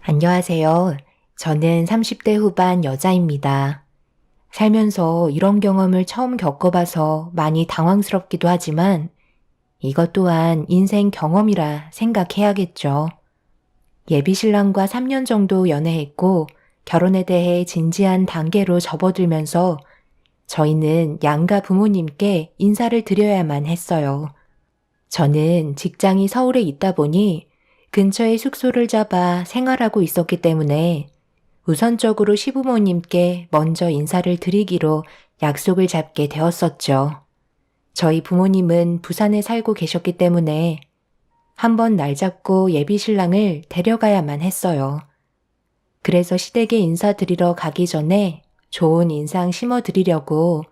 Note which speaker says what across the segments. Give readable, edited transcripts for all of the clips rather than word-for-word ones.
Speaker 1: 안녕하세요. 저는 30대 후반 여자입니다. 살면서 이런 경험을 처음 겪어봐서 많이 당황스럽기도 하지만 이것 또한 인생 경험이라 생각해야겠죠. 예비신랑과 3년 정도 연애했고 결혼에 대해 진지한 단계로 접어들면서 저희는 양가 부모님께 인사를 드려야만 했어요. 저는 직장이 서울에 있다 보니 근처에 숙소를 잡아 생활하고 있었기 때문에 우선적으로 시부모님께 먼저 인사를 드리기로 약속을 잡게 되었었죠. 저희 부모님은 부산에 살고 계셨기 때문에 한번 날 잡고 예비 신랑을 데려가야만 했어요. 그래서 시댁에 인사드리러 가기 전에 좋은 인상 심어드리려고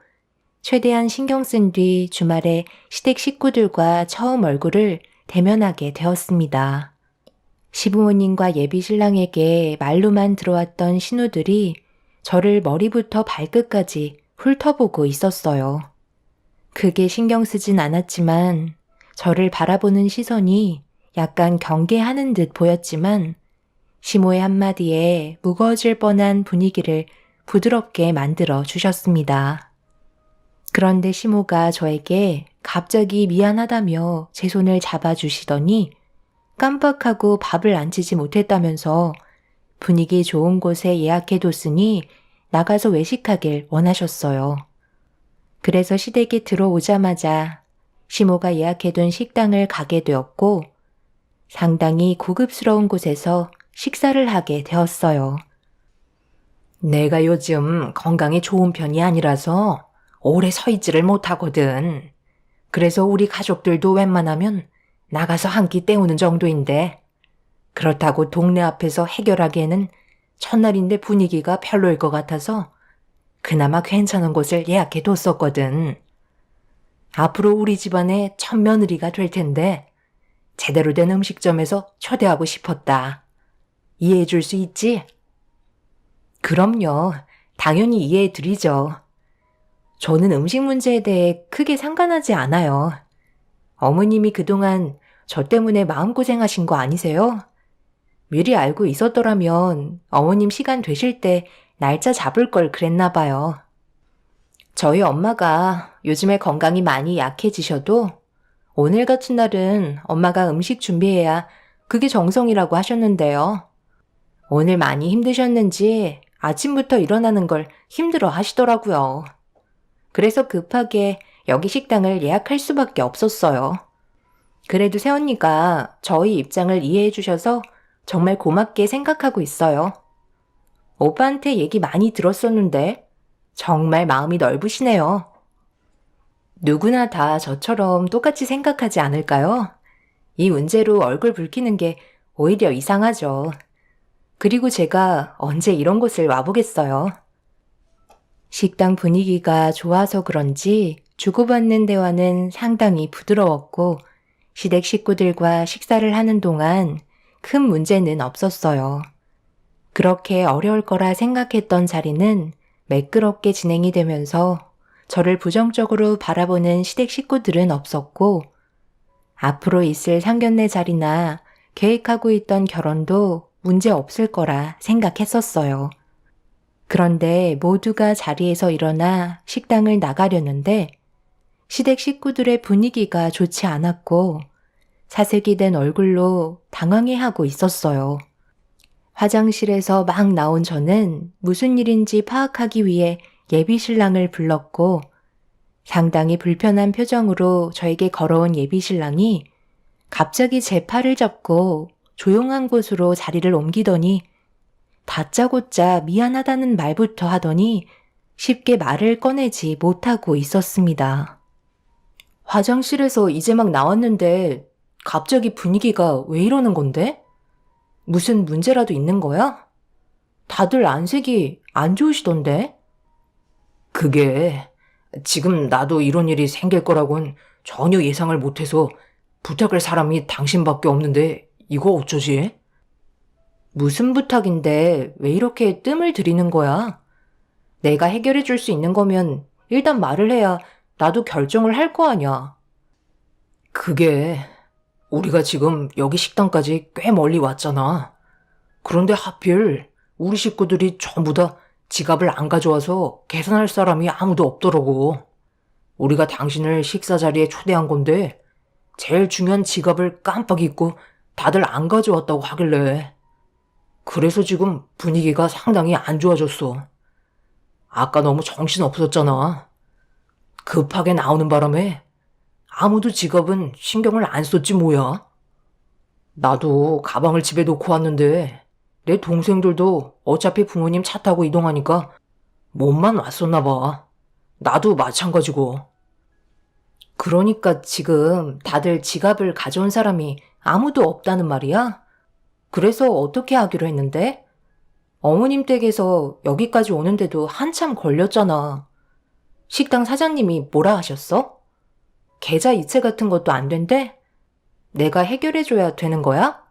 Speaker 1: 최대한 신경 쓴 뒤 주말에 시댁 식구들과 처음 얼굴을 대면하게 되었습니다. 시부모님과 예비 신랑에게 말로만 들어왔던 신우들이 저를 머리부터 발끝까지 훑어보고 있었어요. 크게 신경 쓰진 않았지만 저를 바라보는 시선이 약간 경계하는 듯 보였지만 시모의 한마디에 무거워질 뻔한 분위기를 부드럽게 만들어 주셨습니다. 그런데 시모가 저에게 갑자기 미안하다며 제 손을 잡아주시더니 깜빡하고 밥을 안 치지 못했다면서 분위기 좋은 곳에 예약해뒀으니 나가서 외식하길 원하셨어요. 그래서 시댁에 들어오자마자 시모가 예약해둔 식당을 가게 되었고 상당히 고급스러운 곳에서 식사를 하게 되었어요. 내가 요즘 건강이 좋은 편이 아니라서 오래 서 있지를 못하거든. 그래서 우리 가족들도 웬만하면 나가서 한 끼 때우는 정도인데 그렇다고 동네 앞에서 해결하기에는 첫날인데 분위기가 별로일 것 같아서 그나마 괜찮은 곳을 예약해 뒀었거든. 앞으로 우리 집안의 첫 며느리가 될 텐데 제대로 된 음식점에서 초대하고 싶었다. 이해해 줄 수 있지? 그럼요. 당연히 이해해 드리죠. 저는 음식 문제에 대해 크게 상관하지 않아요. 어머님이 그동안 저 때문에 마음고생하신 거 아니세요? 미리 알고 있었더라면 어머님 시간 되실 때 날짜 잡을 걸 그랬나 봐요. 저희 엄마가 요즘에 건강이 많이 약해지셔도 오늘 같은 날은 엄마가 음식 준비해야 그게 정성이라고 하셨는데요. 오늘 많이 힘드셨는지 아침부터 일어나는 걸 힘들어 하시더라고요. 그래서 급하게 여기 식당을 예약할 수밖에 없었어요. 그래도 새언니가 저희 입장을 이해해 주셔서 정말 고맙게 생각하고 있어요. 오빠한테 얘기 많이 들었었는데 정말 마음이 넓으시네요. 누구나 다 저처럼 똑같이 생각하지 않을까요? 이 문제로 얼굴 붉히는 게 오히려 이상하죠. 그리고 제가 언제 이런 곳을 와보겠어요. 식당 분위기가 좋아서 그런지 주고받는 대화는 상당히 부드러웠고 시댁 식구들과 식사를 하는 동안 큰 문제는 없었어요. 그렇게 어려울 거라 생각했던 자리는 매끄럽게 진행이 되면서 저를 부정적으로 바라보는 시댁 식구들은 없었고 앞으로 있을 상견례 자리나 계획하고 있던 결혼도 문제 없을 거라 생각했었어요. 그런데 모두가 자리에서 일어나 식당을 나가려는데 시댁 식구들의 분위기가 좋지 않았고 사색이 된 얼굴로 당황해하고 있었어요. 화장실에서 막 나온 저는 무슨 일인지 파악하기 위해 예비 신랑을 불렀고 상당히 불편한 표정으로 저에게 걸어온 예비 신랑이 갑자기 제 팔을 잡고 조용한 곳으로 자리를 옮기더니 다짜고짜 미안하다는 말부터 하더니 쉽게 말을 꺼내지 못하고 있었습니다. 화장실에서 이제 막 나왔는데 갑자기 분위기가 왜 이러는 건데? 무슨 문제라도 있는 거야? 다들 안색이 안 좋으시던데? 그게 지금 나도 이런 일이 생길 거라곤 전혀 예상을 못해서 부탁할 사람이 당신밖에 없는데 이거 어쩌지? 무슨 부탁인데 왜 이렇게 뜸을 들이는 거야? 내가 해결해 줄 수 있는 거면 일단 말을 해야 나도 결정을 할 거 아냐. 그게 우리가 지금 여기 식당까지 꽤 멀리 왔잖아. 그런데 하필 우리 식구들이 전부 다 지갑을 안 가져와서 계산할 사람이 아무도 없더라고. 우리가 당신을 식사 자리에 초대한 건데 제일 중요한 지갑을 깜빡 잊고 다들 안 가져왔다고 하길래. 그래서 지금 분위기가 상당히 안 좋아졌어. 아까 너무 정신 없었잖아. 급하게 나오는 바람에 아무도 지갑은 신경을 안 썼지 뭐야. 나도 가방을 집에 놓고 왔는데 내 동생들도 어차피 부모님 차 타고 이동하니까 몸만 왔었나 봐. 나도 마찬가지고. 그러니까 지금 다들 지갑을 가져온 사람이 아무도 없다는 말이야? 그래서 어떻게 하기로 했는데? 어머님 댁에서 여기까지 오는데도 한참 걸렸잖아. 식당 사장님이 뭐라 하셨어? 계좌 이체 같은 것도 안 된대? 내가 해결해줘야 되는 거야?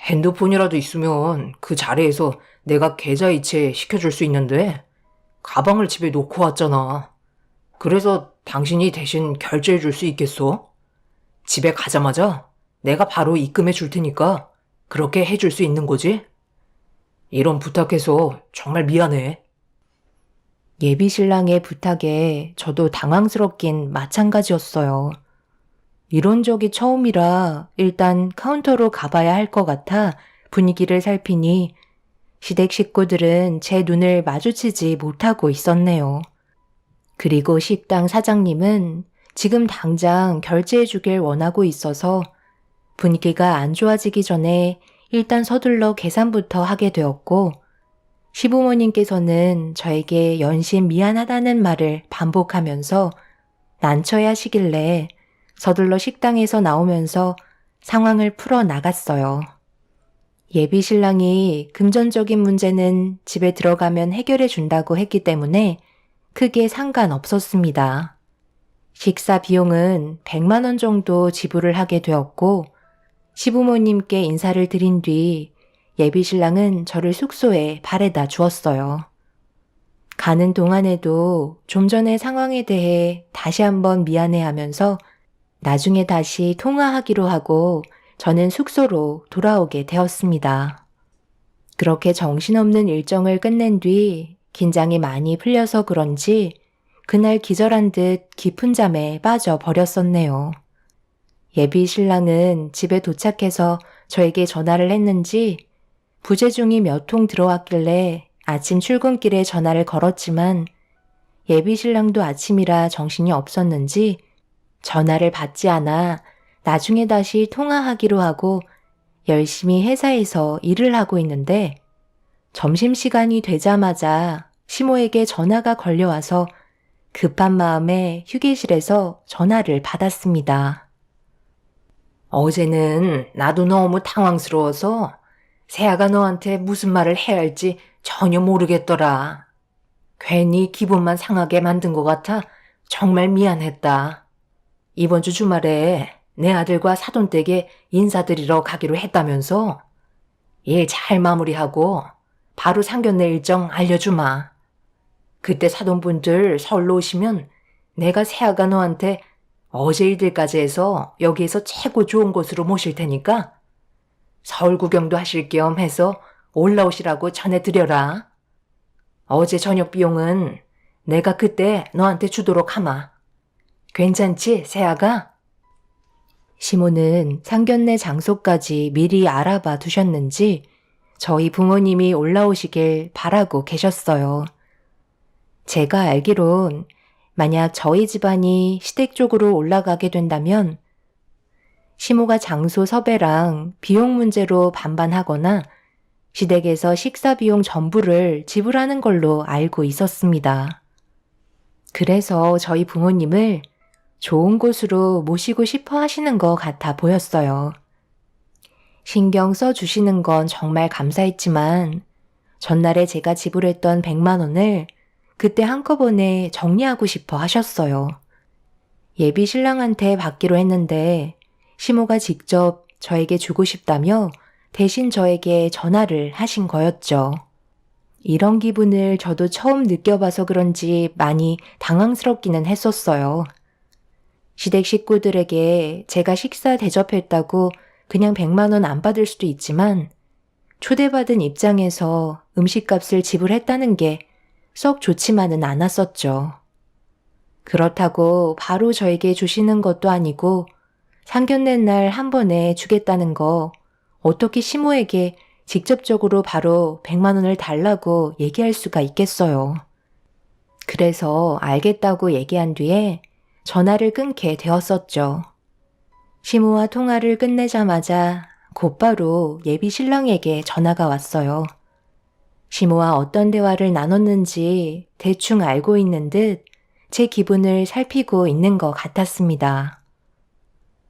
Speaker 1: 핸드폰이라도 있으면 그 자리에서 내가 계좌 이체 시켜줄 수 있는데 가방을 집에 놓고 왔잖아. 그래서 당신이 대신 결제해 줄 수 있겠어? 집에 가자마자 내가 바로 입금해 줄 테니까 그렇게 해줄 수 있는 거지? 이런 부탁해서 정말 미안해. 예비 신랑의 부탁에 저도 당황스럽긴 마찬가지였어요. 이런 적이 처음이라 일단 카운터로 가봐야 할 것 같아 분위기를 살피니 시댁 식구들은 제 눈을 마주치지 못하고 있었네요. 그리고 식당 사장님은 지금 당장 결제해 주길 원하고 있어서 분위기가 안 좋아지기 전에 일단 서둘러 계산부터 하게 되었고, 시부모님께서는 저에게 연신 미안하다는 말을 반복하면서 난처해 하시길래 서둘러 식당에서 나오면서 상황을 풀어 나갔어요. 예비 신랑이 금전적인 문제는 집에 들어가면 해결해 준다고 했기 때문에 크게 상관없었습니다. 식사 비용은 100만 원 정도 지불을 하게 되었고, 시부모님께 인사를 드린 뒤 예비 신랑은 저를 숙소에 바래다 주었어요. 가는 동안에도 좀 전의 상황에 대해 다시 한번 미안해하면서 나중에 다시 통화하기로 하고 저는 숙소로 돌아오게 되었습니다. 그렇게 정신없는 일정을 끝낸 뒤 긴장이 많이 풀려서 그런지 그날 기절한 듯 깊은 잠에 빠져버렸었네요. 예비 신랑은 집에 도착해서 저에게 전화를 했는지 부재중이 몇 통 들어왔길래 아침 출근길에 전화를 걸었지만 예비 신랑도 아침이라 정신이 없었는지 전화를 받지 않아 나중에 다시 통화하기로 하고 열심히 회사에서 일을 하고 있는데 점심시간이 되자마자 시모에게 전화가 걸려와서 급한 마음에 휴게실에서 전화를 받았습니다. 어제는 나도 너무 당황스러워서 세아가 너한테 무슨 말을 해야 할지 전혀 모르겠더라. 괜히 기분만 상하게 만든 것 같아 정말 미안했다. 이번 주 주말에 내 아들과 사돈댁에 인사드리러 가기로 했다면서 일 잘 마무리하고 바로 상견례 일정 알려주마. 그때 사돈분들 서울로 오시면 내가 세아가 너한테 어제 일들까지 해서 여기에서 최고 좋은 곳으로 모실 테니까 서울 구경도 하실 겸 해서 올라오시라고 전해드려라. 어제 저녁 비용은 내가 그때 너한테 주도록 하마. 괜찮지, 세아가? 시모는 상견례 장소까지 미리 알아봐 두셨는지 저희 부모님이 올라오시길 바라고 계셨어요. 제가 알기론 만약 저희 집안이 시댁 쪽으로 올라가게 된다면 시모가 장소 섭외랑 비용 문제로 반반하거나 시댁에서 식사 비용 전부를 지불하는 걸로 알고 있었습니다. 그래서 저희 부모님을 좋은 곳으로 모시고 싶어 하시는 것 같아 보였어요. 신경 써주시는 건 정말 감사했지만 전날에 제가 지불했던 100만 원을 그때 한꺼번에 정리하고 싶어 하셨어요. 예비 신랑한테 받기로 했는데 시모가 직접 저에게 주고 싶다며 대신 저에게 전화를 하신 거였죠. 이런 기분을 저도 처음 느껴봐서 그런지 많이 당황스럽기는 했었어요. 시댁 식구들에게 제가 식사 대접했다고 그냥 100만 원 안 받을 수도 있지만 초대받은 입장에서 음식값을 지불했다는 게 썩 좋지만은 않았었죠. 그렇다고 바로 저에게 주시는 것도 아니고 상견례 날 한 번에 주겠다는 거 어떻게 시모에게 직접적으로 바로 100만 원을 달라고 얘기할 수가 있겠어요. 그래서 알겠다고 얘기한 뒤에 전화를 끊게 되었었죠. 시모와 통화를 끝내자마자 곧바로 예비 신랑에게 전화가 왔어요. 시모와 어떤 대화를 나눴는지 대충 알고 있는 듯 제 기분을 살피고 있는 것 같았습니다.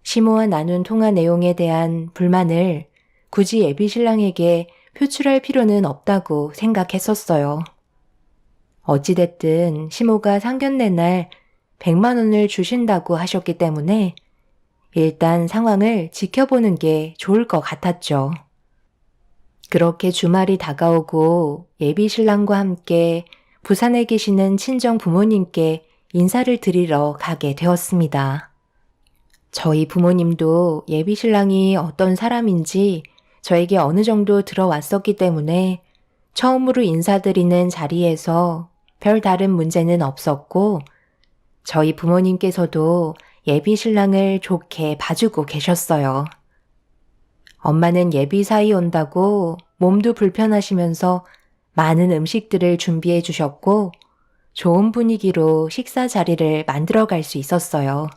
Speaker 1: 시모와 나눈 통화 내용에 대한 불만을 굳이 예비 신랑에게 표출할 필요는 없다고 생각했었어요. 어찌됐든 시모가 상견례 날 100만 원을 주신다고 하셨기 때문에 일단 상황을 지켜보는 게 좋을 것 같았죠. 그렇게 주말이 다가오고 예비 신랑과 함께 부산에 계시는 친정 부모님께 인사를 드리러 가게 되었습니다. 저희 부모님도 예비 신랑이 어떤 사람인지 저에게 어느 정도 들어왔었기 때문에 처음으로 인사드리는 자리에서 별 다른 문제는 없었고 저희 부모님께서도 예비 신랑을 좋게 봐주고 계셨어요. 엄마는 예비 사위 온다고 몸도 불편하시면서 많은 음식들을 준비해 주셨고 좋은 분위기로 식사 자리를 만들어 갈 수 있었어요.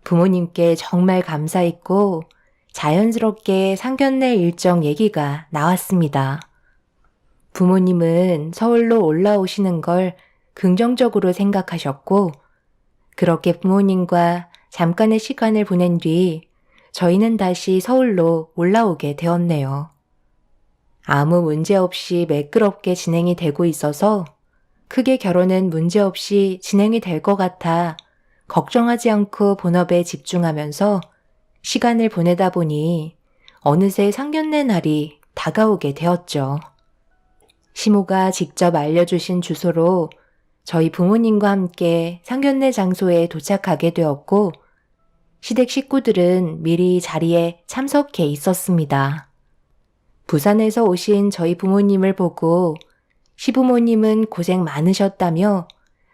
Speaker 1: 부모님께 정말 감사했고 자연스럽게 상견례 일정 얘기가 나왔습니다. 부모님은 서울로 올라오시는 걸 긍정적으로 생각하셨고 그렇게 부모님과 잠깐의 시간을 보낸 뒤 저희는 다시 서울로 올라오게 되었네요. 아무 문제 없이 매끄럽게 진행이 되고 있어서 크게 결혼은 문제 없이 진행이 될 것 같아 걱정하지 않고 본업에 집중하면서 시간을 보내다 보니 어느새 상견례 날이 다가오게 되었죠. 시모가 직접 알려주신 주소로 저희 부모님과 함께 상견례 장소에 도착하게 되었고 시댁 식구들은 미리 자리에 참석해 있었습니다. 부산에서 오신 저희 부모님을 보고 시부모님은 고생 많으셨다며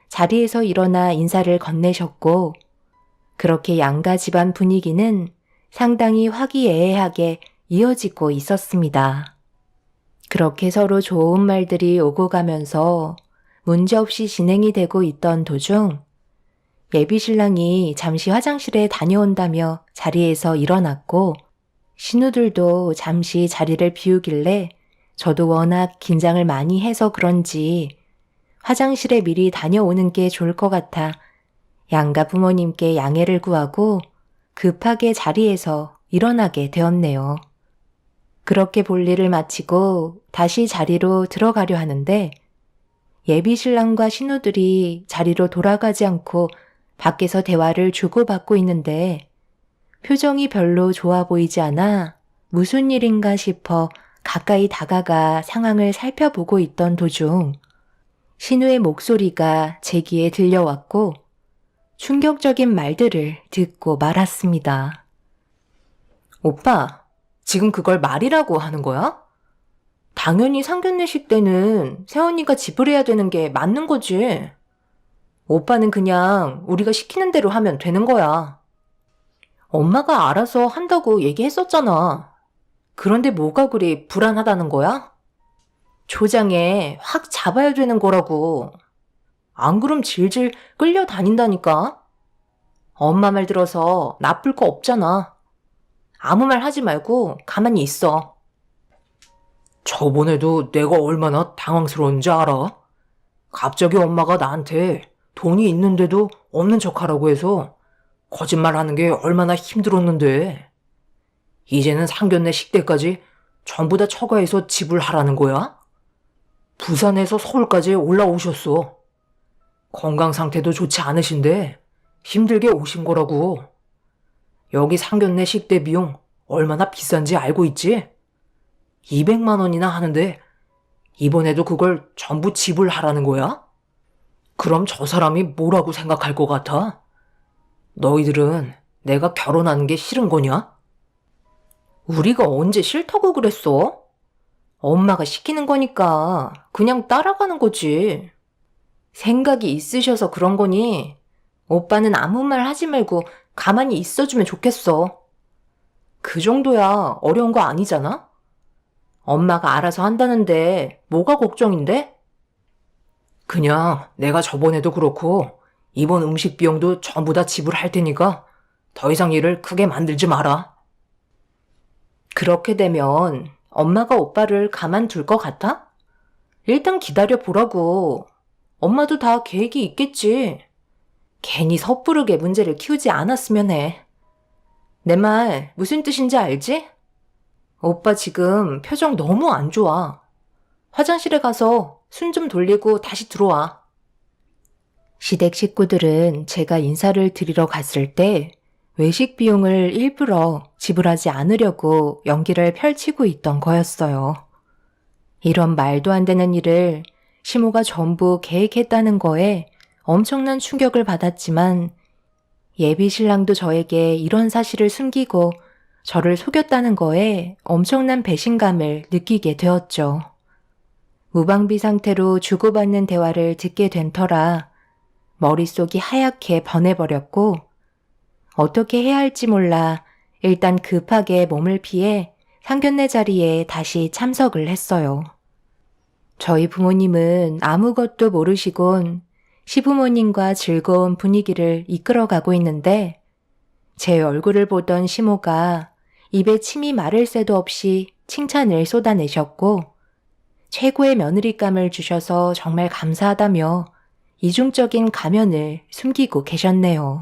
Speaker 1: 자리에서 일어나 인사를 건네셨고 그렇게 양가 집안 분위기는 상당히 화기애애하게 이어지고 있었습니다. 그렇게 서로 좋은 말들이 오고 가면서 문제없이 진행이 되고 있던 도중 예비 신랑이 잠시 화장실에 다녀온다며 자리에서 일어났고 신우들도 잠시 자리를 비우길래 저도 워낙 긴장을 많이 해서 그런지 화장실에 미리 다녀오는 게 좋을 것 같아 양가 부모님께 양해를 구하고 급하게 자리에서 일어나게 되었네요. 그렇게 볼일을 마치고 다시 자리로 들어가려 하는데 예비 신랑과 신우들이 자리로 돌아가지 않고 밖에서 대화를 주고받고 있는데 표정이 별로 좋아 보이지 않아 무슨 일인가 싶어 가까이 다가가 상황을 살펴보고 있던 도중 신우의 목소리가 제 귀에 들려왔고 충격적인 말들을 듣고 말았습니다. 오빠, 지금 그걸 말이라고 하는 거야? 당연히 상견례식 때는 새언니가 지불해야 되는 게 맞는 거지. 오빠는 그냥 우리가 시키는 대로 하면 되는 거야. 엄마가 알아서 한다고 얘기했었잖아. 그런데 뭐가 그리 불안하다는 거야? 조장에 확 잡아야 되는 거라고. 안 그럼 질질 끌려다닌다니까. 엄마 말 들어서 나쁠 거 없잖아. 아무 말 하지 말고 가만히 있어. 저번에도 내가 얼마나 당황스러운지 알아? 갑자기 엄마가 나한테 돈이 있는데도 없는 척하라고 해서 거짓말하는 게 얼마나 힘들었는데 이제는 상견례 식대까지 전부 다 처가해서 지불하라는 거야? 부산에서 서울까지 올라오셨어. 건강 상태도 좋지 않으신데 힘들게 오신 거라고. 여기 상견례 식대 비용 얼마나 비싼지 알고 있지? 200만 원이나 하는데 이번에도 그걸 전부 지불하라는 거야? 그럼 저 사람이 뭐라고 생각할 것 같아? 너희들은 내가 결혼하는 게 싫은 거냐? 우리가 언제 싫다고 그랬어? 엄마가 시키는 거니까 그냥 따라가는 거지. 생각이 있으셔서 그런 거니 오빠는 아무 말 하지 말고 가만히 있어주면 좋겠어. 그 정도야 어려운 거 아니잖아? 엄마가 알아서 한다는데 뭐가 걱정인데? 그냥 내가 저번에도 그렇고 이번 음식 비용도 전부 다 지불할 테니까 더 이상 일을 크게 만들지 마라. 그렇게 되면 엄마가 오빠를 가만둘 것 같아? 일단 기다려 보라고. 엄마도 다 계획이 있겠지. 괜히 섣부르게 문제를 키우지 않았으면 해. 내 말 무슨 뜻인지 알지? 오빠 지금 표정 너무 안 좋아. 화장실에 가서 숨 좀 돌리고 다시 들어와. 시댁 식구들은 제가 인사를 드리러 갔을 때 외식 비용을 일부러 지불하지 않으려고 연기를 펼치고 있던 거였어요. 이런 말도 안 되는 일을 시모가 전부 계획했다는 거에 엄청난 충격을 받았지만 예비 신랑도 저에게 이런 사실을 숨기고 저를 속였다는 거에 엄청난 배신감을 느끼게 되었죠. 무방비 상태로 주고받는 대화를 듣게 된 터라 머릿속이 하얗게 번해버렸고 어떻게 해야 할지 몰라 일단 급하게 몸을 피해 상견례 자리에 다시 참석을 했어요. 저희 부모님은 아무것도 모르시곤 시부모님과 즐거운 분위기를 이끌어가고 있는데 제 얼굴을 보던 시모가 입에 침이 마를 새도 없이 칭찬을 쏟아내셨고 최고의 며느리감을 주셔서 정말 감사하다며 이중적인 가면을 숨기고 계셨네요.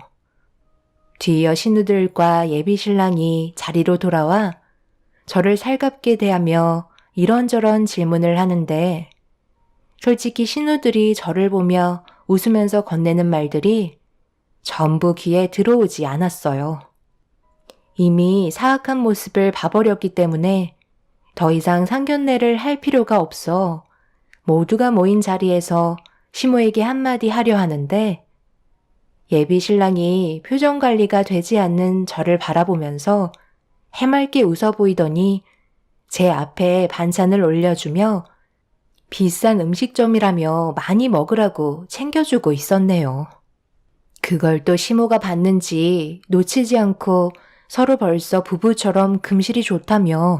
Speaker 1: 뒤이어 신우들과 예비 신랑이 자리로 돌아와 저를 살갑게 대하며 이런저런 질문을 하는데 솔직히 신우들이 저를 보며 웃으면서 건네는 말들이 전부 귀에 들어오지 않았어요. 이미 사악한 모습을 봐버렸기 때문에 더 이상 상견례를 할 필요가 없어 모두가 모인 자리에서 시모에게 한마디 하려 하는데 예비 신랑이 표정 관리가 되지 않는 저를 바라보면서 해맑게 웃어 보이더니 제 앞에 반찬을 올려주며 비싼 음식점이라며 많이 먹으라고 챙겨주고 있었네요. 그걸 또 시모가 봤는지 놓치지 않고 서로 벌써 부부처럼 금실이 좋다며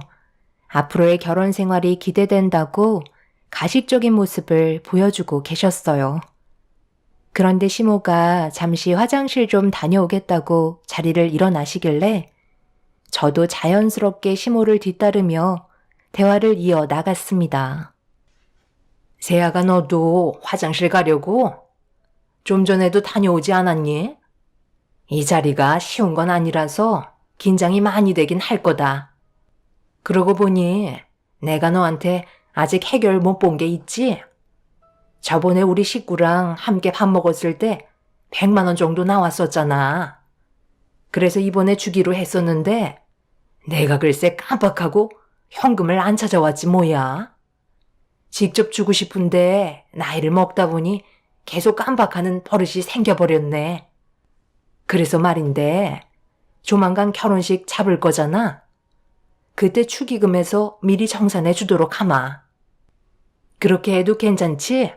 Speaker 1: 앞으로의 결혼 생활이 기대된다고 가식적인 모습을 보여주고 계셨어요. 그런데 시모가 잠시 화장실 좀 다녀오겠다고 자리를 일어나시길래 저도 자연스럽게 시모를 뒤따르며 대화를 이어 나갔습니다. 세아가 너도 화장실 가려고? 좀 전에도 다녀오지 않았니? 이 자리가 쉬운 건 아니라서 긴장이 많이 되긴 할 거다. 그러고 보니 내가 너한테 아직 해결 못 본 게 있지? 저번에 우리 식구랑 함께 밥 먹었을 때 100만 원 정도 나왔었잖아. 그래서 이번에 주기로 했었는데 내가 글쎄 깜빡하고 현금을 안 찾아왔지 뭐야. 직접 주고 싶은데 나이를 먹다 보니 계속 깜빡하는 버릇이 생겨버렸네. 그래서 말인데 조만간 결혼식 잡을 거잖아. 그때 축의금에서 미리 정산해 주도록 하마. 그렇게 해도 괜찮지?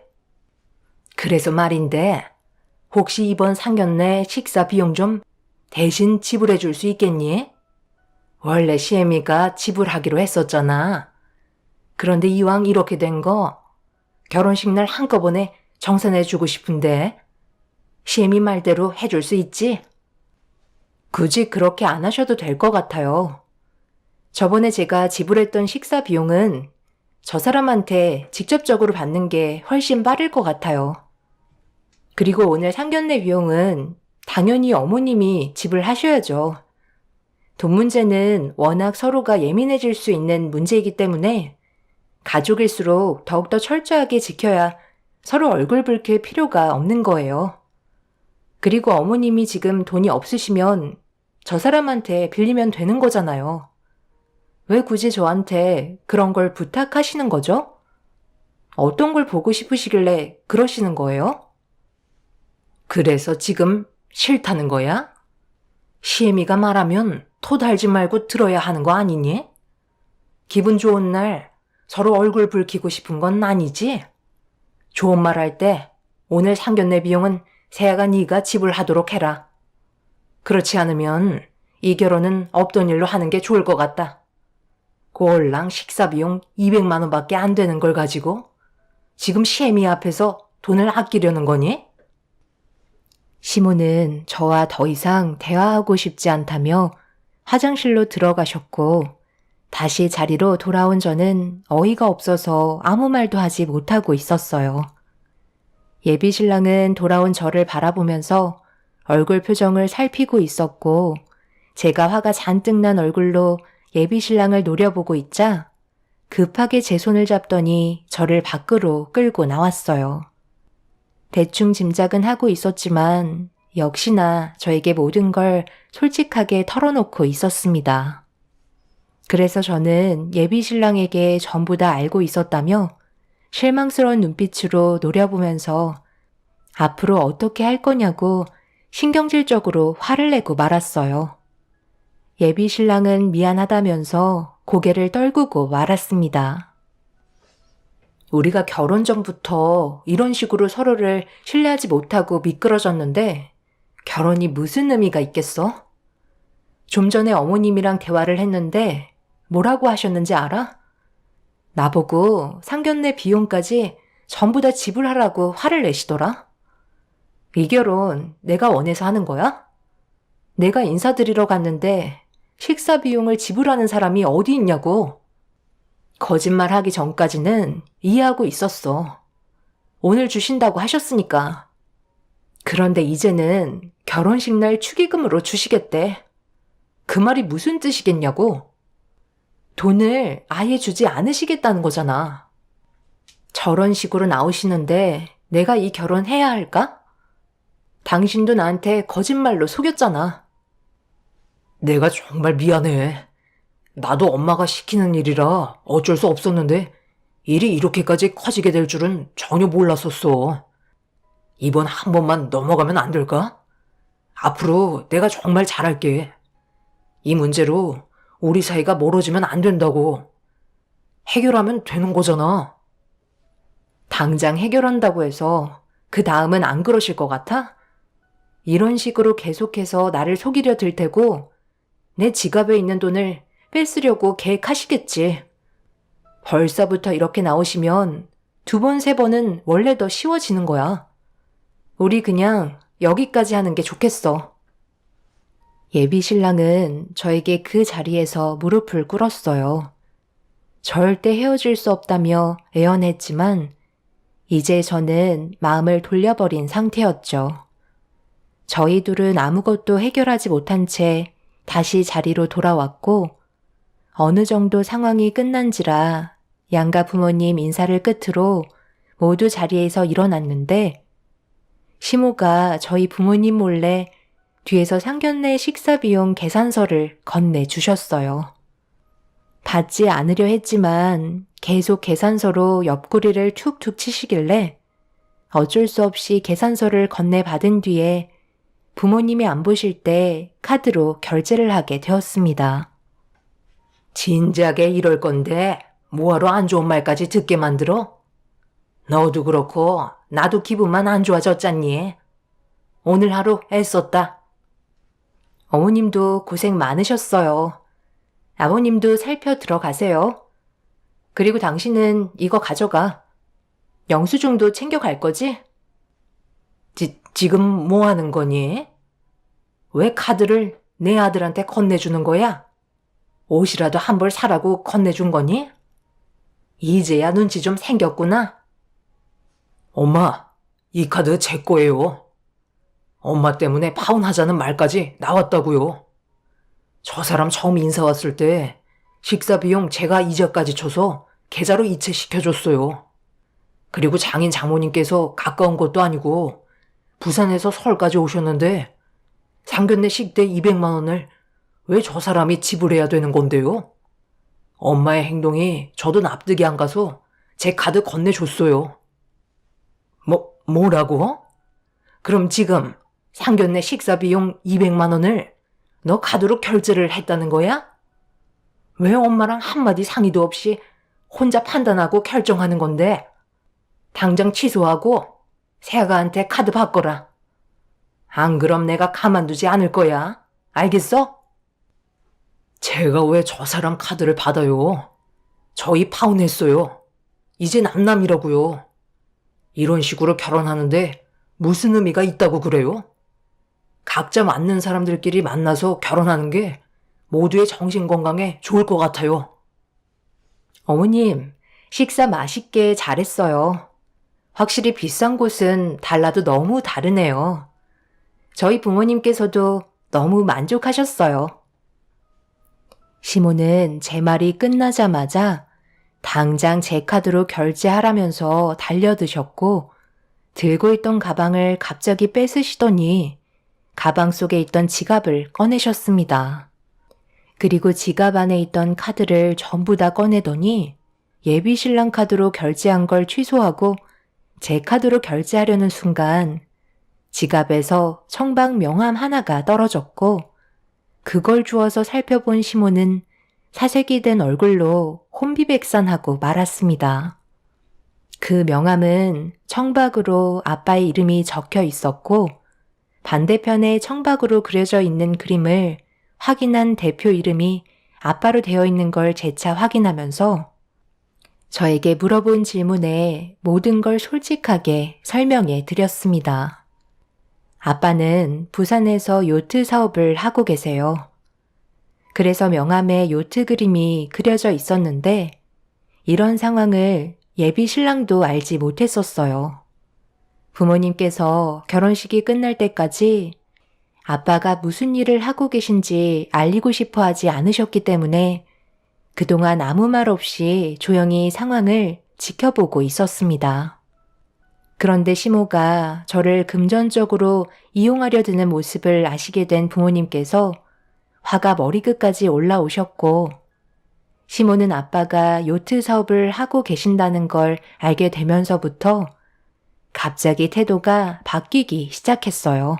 Speaker 1: 그래서 말인데 혹시 이번 상견례 식사 비용 좀 대신 지불해 줄 수 있겠니? 원래 시애미가 지불하기로 했었잖아. 그런데 이왕 이렇게 된 거 결혼식 날 한꺼번에 정산해 주고 싶은데 시애미 말대로 해줄 수 있지? 굳이 그렇게 안 하셔도 될 것 같아요. 저번에 제가 지불했던 식사 비용은 저 사람한테 직접적으로 받는 게 훨씬 빠를 것 같아요. 그리고 오늘 상견례 비용은 당연히 어머님이 지불하셔야죠. 돈 문제는 워낙 서로가 예민해질 수 있는 문제이기 때문에 가족일수록 더욱더 철저하게 지켜야 서로 얼굴 붉힐 필요가 없는 거예요. 그리고 어머님이 지금 돈이 없으시면 저 사람한테 빌리면 되는 거잖아요. 왜 굳이 저한테 그런 걸 부탁하시는 거죠? 어떤 걸 보고 싶으시길래 그러시는 거예요? 그래서 지금 싫다는 거야? 시애미가 말하면 토 달지 말고 들어야 하는 거 아니니? 기분 좋은 날 서로 얼굴 붉히고 싶은 건 아니지? 좋은 말 할 때 오늘 상견례 비용은 세아가 네가 지불하도록 해라. 그렇지 않으면 이 결혼은 없던 일로 하는 게 좋을 것 같다. 꼴랑 식사 비용 200만 원밖에 안 되는 걸 가지고 지금 시애미 앞에서 돈을 아끼려는 거니? 시모는 저와 더 이상 대화하고 싶지 않다며 화장실로 들어가셨고 다시 자리로 돌아온 저는 어이가 없어서 아무 말도 하지 못하고 있었어요. 예비 신랑은 돌아온 저를 바라보면서 얼굴 표정을 살피고 있었고 제가 화가 잔뜩 난 얼굴로 예비 신랑을 노려보고 있자 급하게 제 손을 잡더니 저를 밖으로 끌고 나왔어요. 대충 짐작은 하고 있었지만 역시나 저에게 모든 걸 솔직하게 털어놓고 있었습니다. 그래서 저는 예비 신랑에게 전부 다 알고 있었다며 실망스러운 눈빛으로 노려보면서 앞으로 어떻게 할 거냐고 신경질적으로 화를 내고 말았어요. 예비 신랑은 미안하다면서 고개를 떨구고 말았습니다. 우리가 결혼 전부터 이런 식으로 서로를 신뢰하지 못하고 미끄러졌는데 결혼이 무슨 의미가 있겠어? 좀 전에 어머님이랑 대화를 했는데 뭐라고 하셨는지 알아? 나보고 상견례 비용까지 전부 다 지불하라고 화를 내시더라. 이 결혼 내가 원해서 하는 거야? 내가 인사드리러 갔는데 식사 비용을 지불하는 사람이 어디 있냐고. 거짓말하기 전까지는 이해하고 있었어. 오늘 주신다고 하셨으니까. 그런데 이제는 결혼식 날 축의금으로 주시겠대. 그 말이 무슨 뜻이겠냐고. 돈을 아예 주지 않으시겠다는 거잖아. 저런 식으로 나오시는데 내가 이 결혼 해야 할까? 당신도 나한테 거짓말로 속였잖아. 내가 정말 미안해. 나도 엄마가 시키는 일이라 어쩔 수 없었는데 일이 이렇게까지 커지게 될 줄은 전혀 몰랐었어. 이번 한 번만 넘어가면 안 될까? 앞으로 내가 정말 잘할게. 이 문제로 우리 사이가 멀어지면 안 된다고. 해결하면 되는 거잖아. 당장 해결한다고 해서 그 다음은 안 그러실 것 같아? 이런 식으로 계속해서 나를 속이려 들 테고 내 지갑에 있는 돈을 뺏으려고 계획하시겠지. 벌써부터 이렇게 나오시면 2번, 3번은 원래 더 쉬워지는 거야. 우리 그냥 여기까지 하는 게 좋겠어. 예비 신랑은 저에게 그 자리에서 무릎을 꿇었어요. 절대 헤어질 수 없다며 애원했지만 이제 저는 마음을 돌려버린 상태였죠. 저희 둘은 아무것도 해결하지 못한 채 다시 자리로 돌아왔고 어느 정도 상황이 끝난지라 양가 부모님 인사를 끝으로 모두 자리에서 일어났는데 시모가 저희 부모님 몰래 뒤에서 상견례 식사 비용 계산서를 건네주셨어요. 받지 않으려 했지만 계속 계산서로 옆구리를 툭툭 치시길래 어쩔 수 없이 계산서를 건네받은 뒤에 부모님이 안 보실 때 카드로 결제를 하게 되었습니다. 진작에 이럴 건데 뭐하러 안 좋은 말까지 듣게 만들어? 너도 그렇고 나도 기분만 안 좋아졌잖니. 오늘 하루 애썼다. 어머님도 고생 많으셨어요. 아버님도 살펴 들어가세요. 그리고 당신은 이거 가져가. 영수증도 챙겨갈 거지? 지금 뭐 하는 거니? 왜 카드를 내 아들한테 건네주는 거야? 옷이라도 한 벌 사라고 건네준 거니? 이제야 눈치 좀 생겼구나. 엄마, 이 카드 제 거예요. 엄마 때문에 파혼하자는 말까지 나왔다고요. 저 사람 처음 인사 왔을 때 식사 비용 제가 이자까지 쳐서 계좌로 이체시켜줬어요. 그리고 장인 장모님께서 가까운 것도 아니고 부산에서 서울까지 오셨는데 상견례 식대 200만 원을 왜 저 사람이 지불해야 되는 건데요? 엄마의 행동이 저도 납득이 안 가서 제 카드 건네줬어요. 뭐라고? 그럼 지금 상견례 식사 비용 200만 원을 너 카드로 결제를 했다는 거야? 왜 엄마랑 한마디 상의도 없이 혼자 판단하고 결정하는 건데 당장 취소하고 새아가한테 카드 바꿔라. 안 그럼 내가 가만두지 않을 거야. 알겠어? 제가 왜 저 사람 카드를 받아요? 저희 파혼했어요. 이제 남남이라고요. 이런 식으로 결혼하는데 무슨 의미가 있다고 그래요? 각자 맞는 사람들끼리 만나서 결혼하는 게 모두의 정신건강에 좋을 것 같아요. 어머님, 식사 맛있게 잘했어요. 확실히 비싼 곳은 달라도 너무 다르네요. 저희 부모님께서도 너무 만족하셨어요. 시모는 제 말이 끝나자마자 당장 제 카드로 결제하라면서 달려드셨고 들고 있던 가방을 갑자기 뺏으시더니 가방 속에 있던 지갑을 꺼내셨습니다. 그리고 지갑 안에 있던 카드를 전부 다 꺼내더니 예비 신랑 카드로 결제한 걸 취소하고 제 카드로 결제하려는 순간 지갑에서 청박 명함 하나가 떨어졌고 그걸 주워서 살펴본 시모는 사색이 된 얼굴로 혼비백산하고 말았습니다. 그 명함은 청박으로 아빠의 이름이 적혀 있었고 반대편에 청박으로 그려져 있는 그림을 확인한 대표 이름이 아빠로 되어 있는 걸 재차 확인하면서 저에게 물어본 질문에 모든 걸 솔직하게 설명해 드렸습니다. 아빠는 부산에서 요트 사업을 하고 계세요. 그래서 명함에 요트 그림이 그려져 있었는데 이런 상황을 예비 신랑도 알지 못했었어요. 부모님께서 결혼식이 끝날 때까지 아빠가 무슨 일을 하고 계신지 알리고 싶어 하지 않으셨기 때문에 그동안 아무 말 없이 조용히 상황을 지켜보고 있었습니다. 그런데 시모가 저를 금전적으로 이용하려 드는 모습을 아시게 된 부모님께서 화가 머리끝까지 올라오셨고 시모는 아빠가 요트 사업을 하고 계신다는 걸 알게 되면서부터 갑자기 태도가 바뀌기 시작했어요.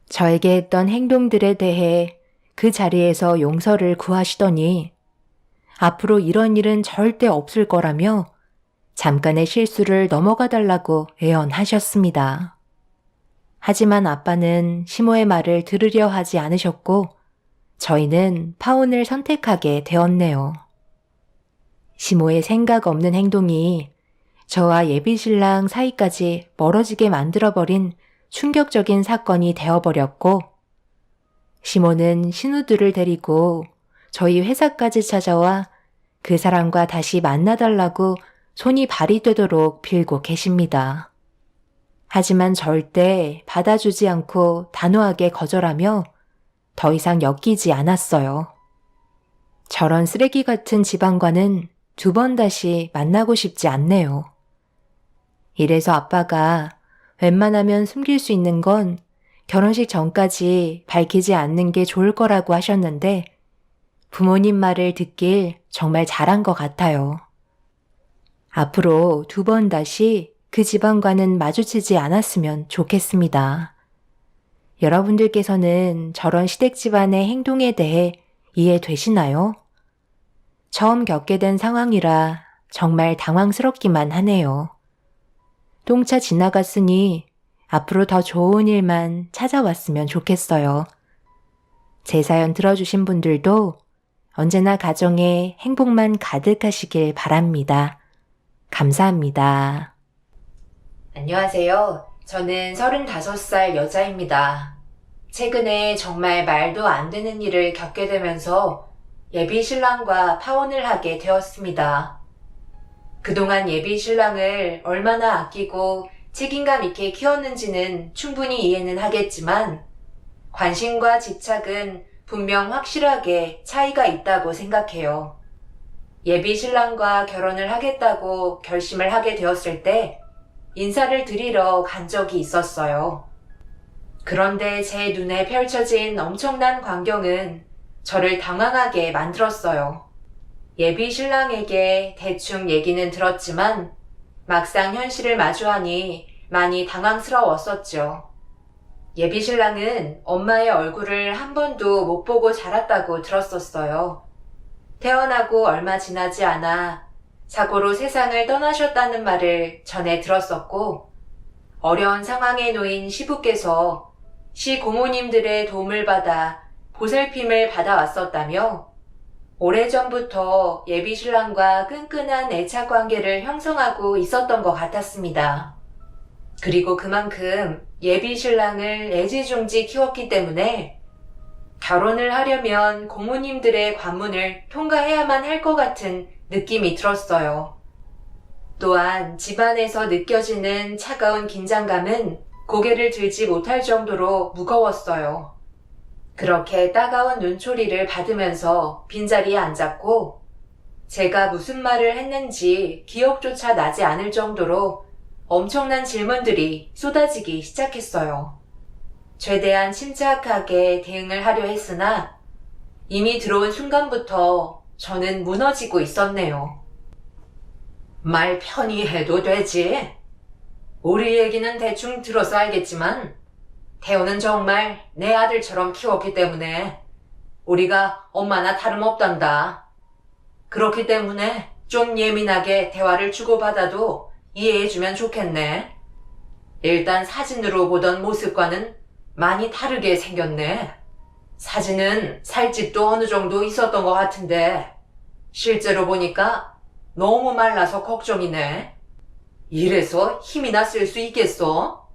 Speaker 1: 저에게 했던 행동들에 대해 그 자리에서 용서를 구하시더니 앞으로 이런 일은 절대 없을 거라며 잠깐의 실수를 넘어가 달라고 애원하셨습니다. 하지만 아빠는 시모의 말을 들으려 하지 않으셨고 저희는 파혼을 선택하게 되었네요. 시모의 생각 없는 행동이 저와 예비신랑 사이까지 멀어지게 만들어버린 충격적인 사건이 되어버렸고 시모는 신우들을 데리고 저희 회사까지 찾아와 그 사람과 다시 만나달라고 손이 발이 되도록 빌고 계십니다. 하지만 절대 받아주지 않고 단호하게 거절하며 더 이상 엮이지 않았어요. 저런 쓰레기 같은 집안과는 2번 다시 만나고 싶지 않네요. 이래서 아빠가 웬만하면 숨길 수 있는 건 결혼식 전까지 밝히지 않는 게 좋을 거라고 하셨는데 부모님 말을 듣길 정말 잘한 것 같아요. 앞으로 2번 다시 그 집안과는 마주치지 않았으면 좋겠습니다. 여러분들께서는 저런 시댁 집안의 행동에 대해 이해되시나요? 처음 겪게 된 상황이라 정말 당황스럽기만 하네요. 똥차 지나갔으니 앞으로 더 좋은 일만 찾아왔으면 좋겠어요. 제 사연 들어주신 분들도 언제나 가정에 행복만 가득하시길 바랍니다. 감사합니다. 안녕하세요. 저는 35살 여자입니다. 최근에 정말 말도 안 되는 일을 겪게 되면서 예비 신랑과 파혼을 하게 되었습니다. 그동안 예비 신랑을 얼마나 아끼고 책임감 있게 키웠는지는 충분히 이해는 하겠지만 관심과 집착은 분명 확실하게 차이가 있다고 생각해요. 예비 신랑과 결혼을 하겠다고 결심을 하게 되었을 때 인사를 드리러 간 적이 있었어요. 그런데 제 눈에 펼쳐진 엄청난 광경은 저를 당황하게 만들었어요. 예비 신랑에게 대충 얘기는 들었지만 막상 현실을 마주하니 많이 당황스러웠었죠. 예비 신랑은 엄마의 얼굴을 한 번도 못 보고 자랐다고 들었었어요. 태어나고 얼마 지나지 않아 사고로 세상을 떠나셨다는 말을 전해 들었었고, 어려운 상황에 놓인 시부께서 시 고모님들의 도움을 받아 보살핌을 받아왔었다며, 오래전부터 예비신랑과 끈끈한 애착 관계를 형성하고 있었던 것 같았습니다. 그리고 그만큼 예비신랑을 애지중지 키웠기 때문에 결혼을 하려면 고모님들의 관문을 통과해야만 할 것 같은 느낌이 들었어요. 또한 집안에서 느껴지는 차가운 긴장감은 고개를 들지 못할 정도로 무거웠어요. 그렇게 따가운 눈초리를 받으면서 빈자리에 앉았고, 제가 무슨 말을 했는지 기억조차 나지 않을 정도로 엄청난 질문들이 쏟아지기 시작했어요. 최대한 침착하게 대응을 하려 했으나 이미 들어온 순간부터 저는 무너지고 있었네요. 말 편히 해도 되지. 우리 얘기는 대충 들어서 알겠지만 태호는 정말 내 아들처럼 키웠기 때문에 우리가 엄마나 다름없단다. 그렇기 때문에 좀 예민하게 대화를 주고받아도 이해해주면 좋겠네. 일단 사진으로 보던 모습과는 많이 다르게 생겼네. 사진은 살집도 어느 정도 있었던 것 같은데 실제로 보니까 너무 말라서 걱정이네. 이래서 힘이나 쓸 수 있겠어?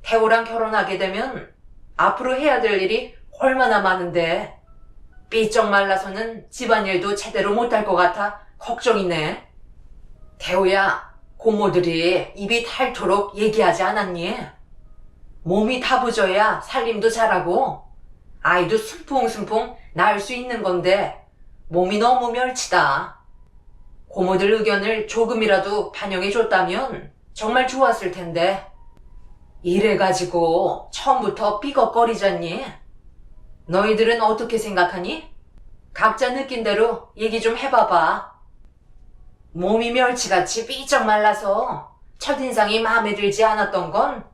Speaker 1: 태호랑 결혼하게 되면 앞으로 해야 될 일이 얼마나 많은데 삐쩍 말라서는 집안일도 제대로 못할 것 같아 걱정이네. 태호야, 고모들이 입이 닳도록 얘기하지 않았니? 몸이 다부져야 살림도 잘하고 아이도 숨풍숨풍 낳을 수 있는 건데 몸이 너무 멸치다. 고모들 의견을 조금이라도 반영해줬다면 정말 좋았을 텐데 이래가지고 처음부터 삐걱거리잖니? 너희들은 어떻게 생각하니? 각자 느낀 대로 얘기 좀 해봐봐. 몸이 멸치같이 삐쩍 말라서 첫인상이 마음에 들지 않았던 건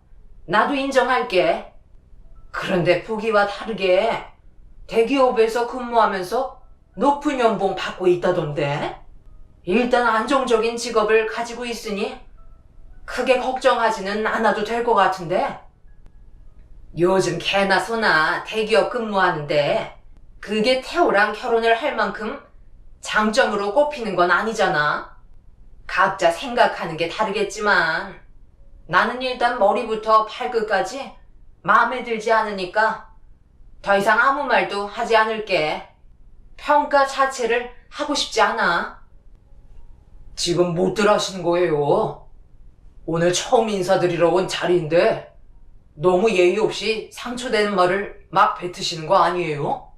Speaker 1: 나도 인정할게. 그런데 보기와 다르게 대기업에서 근무하면서 높은 연봉 받고 있다던데? 일단 안정적인 직업을 가지고 있으니 크게 걱정하지는 않아도 될 것 같은데? 요즘 개나 소나 대기업 근무하는데 그게 태호랑 결혼을 할 만큼 장점으로 꼽히는 건 아니잖아. 각자 생각하는 게 다르겠지만 나는 일단 머리부터 발끝까지 마음에 들지 않으니까 더 이상 아무 말도 하지 않을게. 평가 자체를 하고 싶지 않아. 지금 못들 하시는 거예요. 오늘 처음 인사드리러 온 자리인데 너무 예의 없이 상처되는 말을 막 뱉으시는 거 아니에요?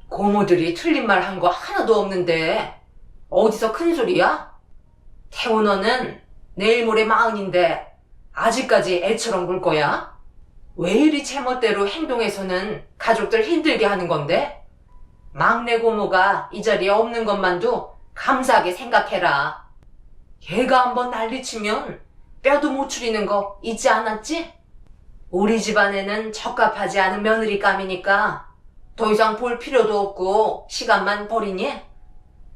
Speaker 1: 고모들이 틀린 말 한 거 하나도 없는데 어디서 큰 소리야? 태호 너는 내일 모레 40인데 아직까지 애처럼 굴 거야? 왜 이리 제멋대로 행동해서는 가족들 힘들게 하는 건데? 막내 고모가 이 자리에 없는 것만도 감사하게 생각해라. 걔가 한번 난리치면 뼈도 못 추리는 거 잊지 않았지? 우리 집안에는 적합하지 않은 며느리감이니까 더 이상 볼 필요도 없고 시간만 버리니?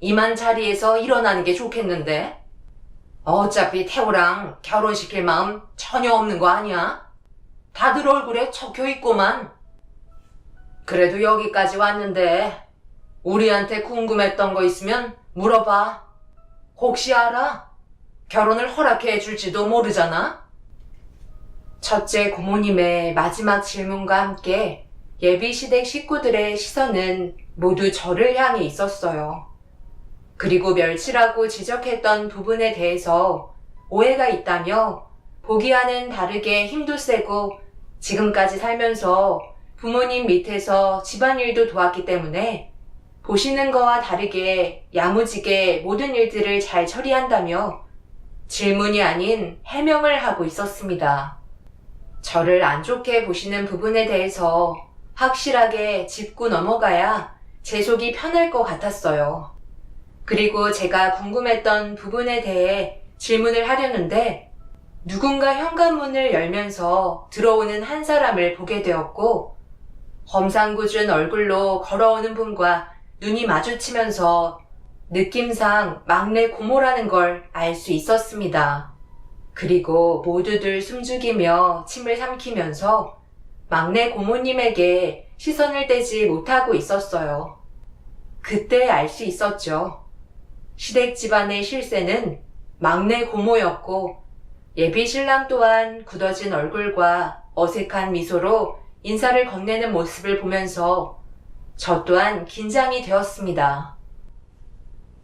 Speaker 1: 이만 자리에서 일어나는 게 좋겠는데? 어차피 태호랑 결혼시킬 마음 전혀 없는 거 아니야? 다들 얼굴에 적혀있고만. 그래도 여기까지 왔는데 우리한테 궁금했던 거 있으면 물어봐. 혹시 알아? 결혼을 허락해 줄지도 모르잖아? 첫째 고모님의 마지막 질문과 함께 예비시댁 식구들의 시선은 모두 저를 향해 있었어요. 그리고 멸치라고 지적했던 부분에 대해서 오해가 있다며 보기와는 다르게 힘도 세고 지금까지 살면서 부모님 밑에서 집안일도 도왔기 때문에 보시는 거와 다르게 야무지게 모든 일들을 잘 처리한다며 질문이 아닌 해명을 하고 있었습니다. 저를 안 좋게 보시는 부분에 대해서 확실하게 짚고 넘어가야 제 속이 편할 것 같았어요. 그리고 제가 궁금했던 부분에 대해 질문을 하려는데 누군가 현관문을 열면서 들어오는 한 사람을 보게 되었고 hom상궂은 얼굴로 걸어오는 분과 눈이 마주치면서 느낌상 막내 고모라는 걸 알 수 있었습니다. 그리고 모두들 숨죽이며 침을 삼키면서 막내 고모님에게 시선을 떼지 못하고 있었어요. 그때 알 수 있었죠. 시댁 집안의 실세는 막내 고모였고 예비 신랑 또한 굳어진 얼굴과 어색한 미소로 인사를 건네는 모습을 보면서 저 또한 긴장이 되었습니다.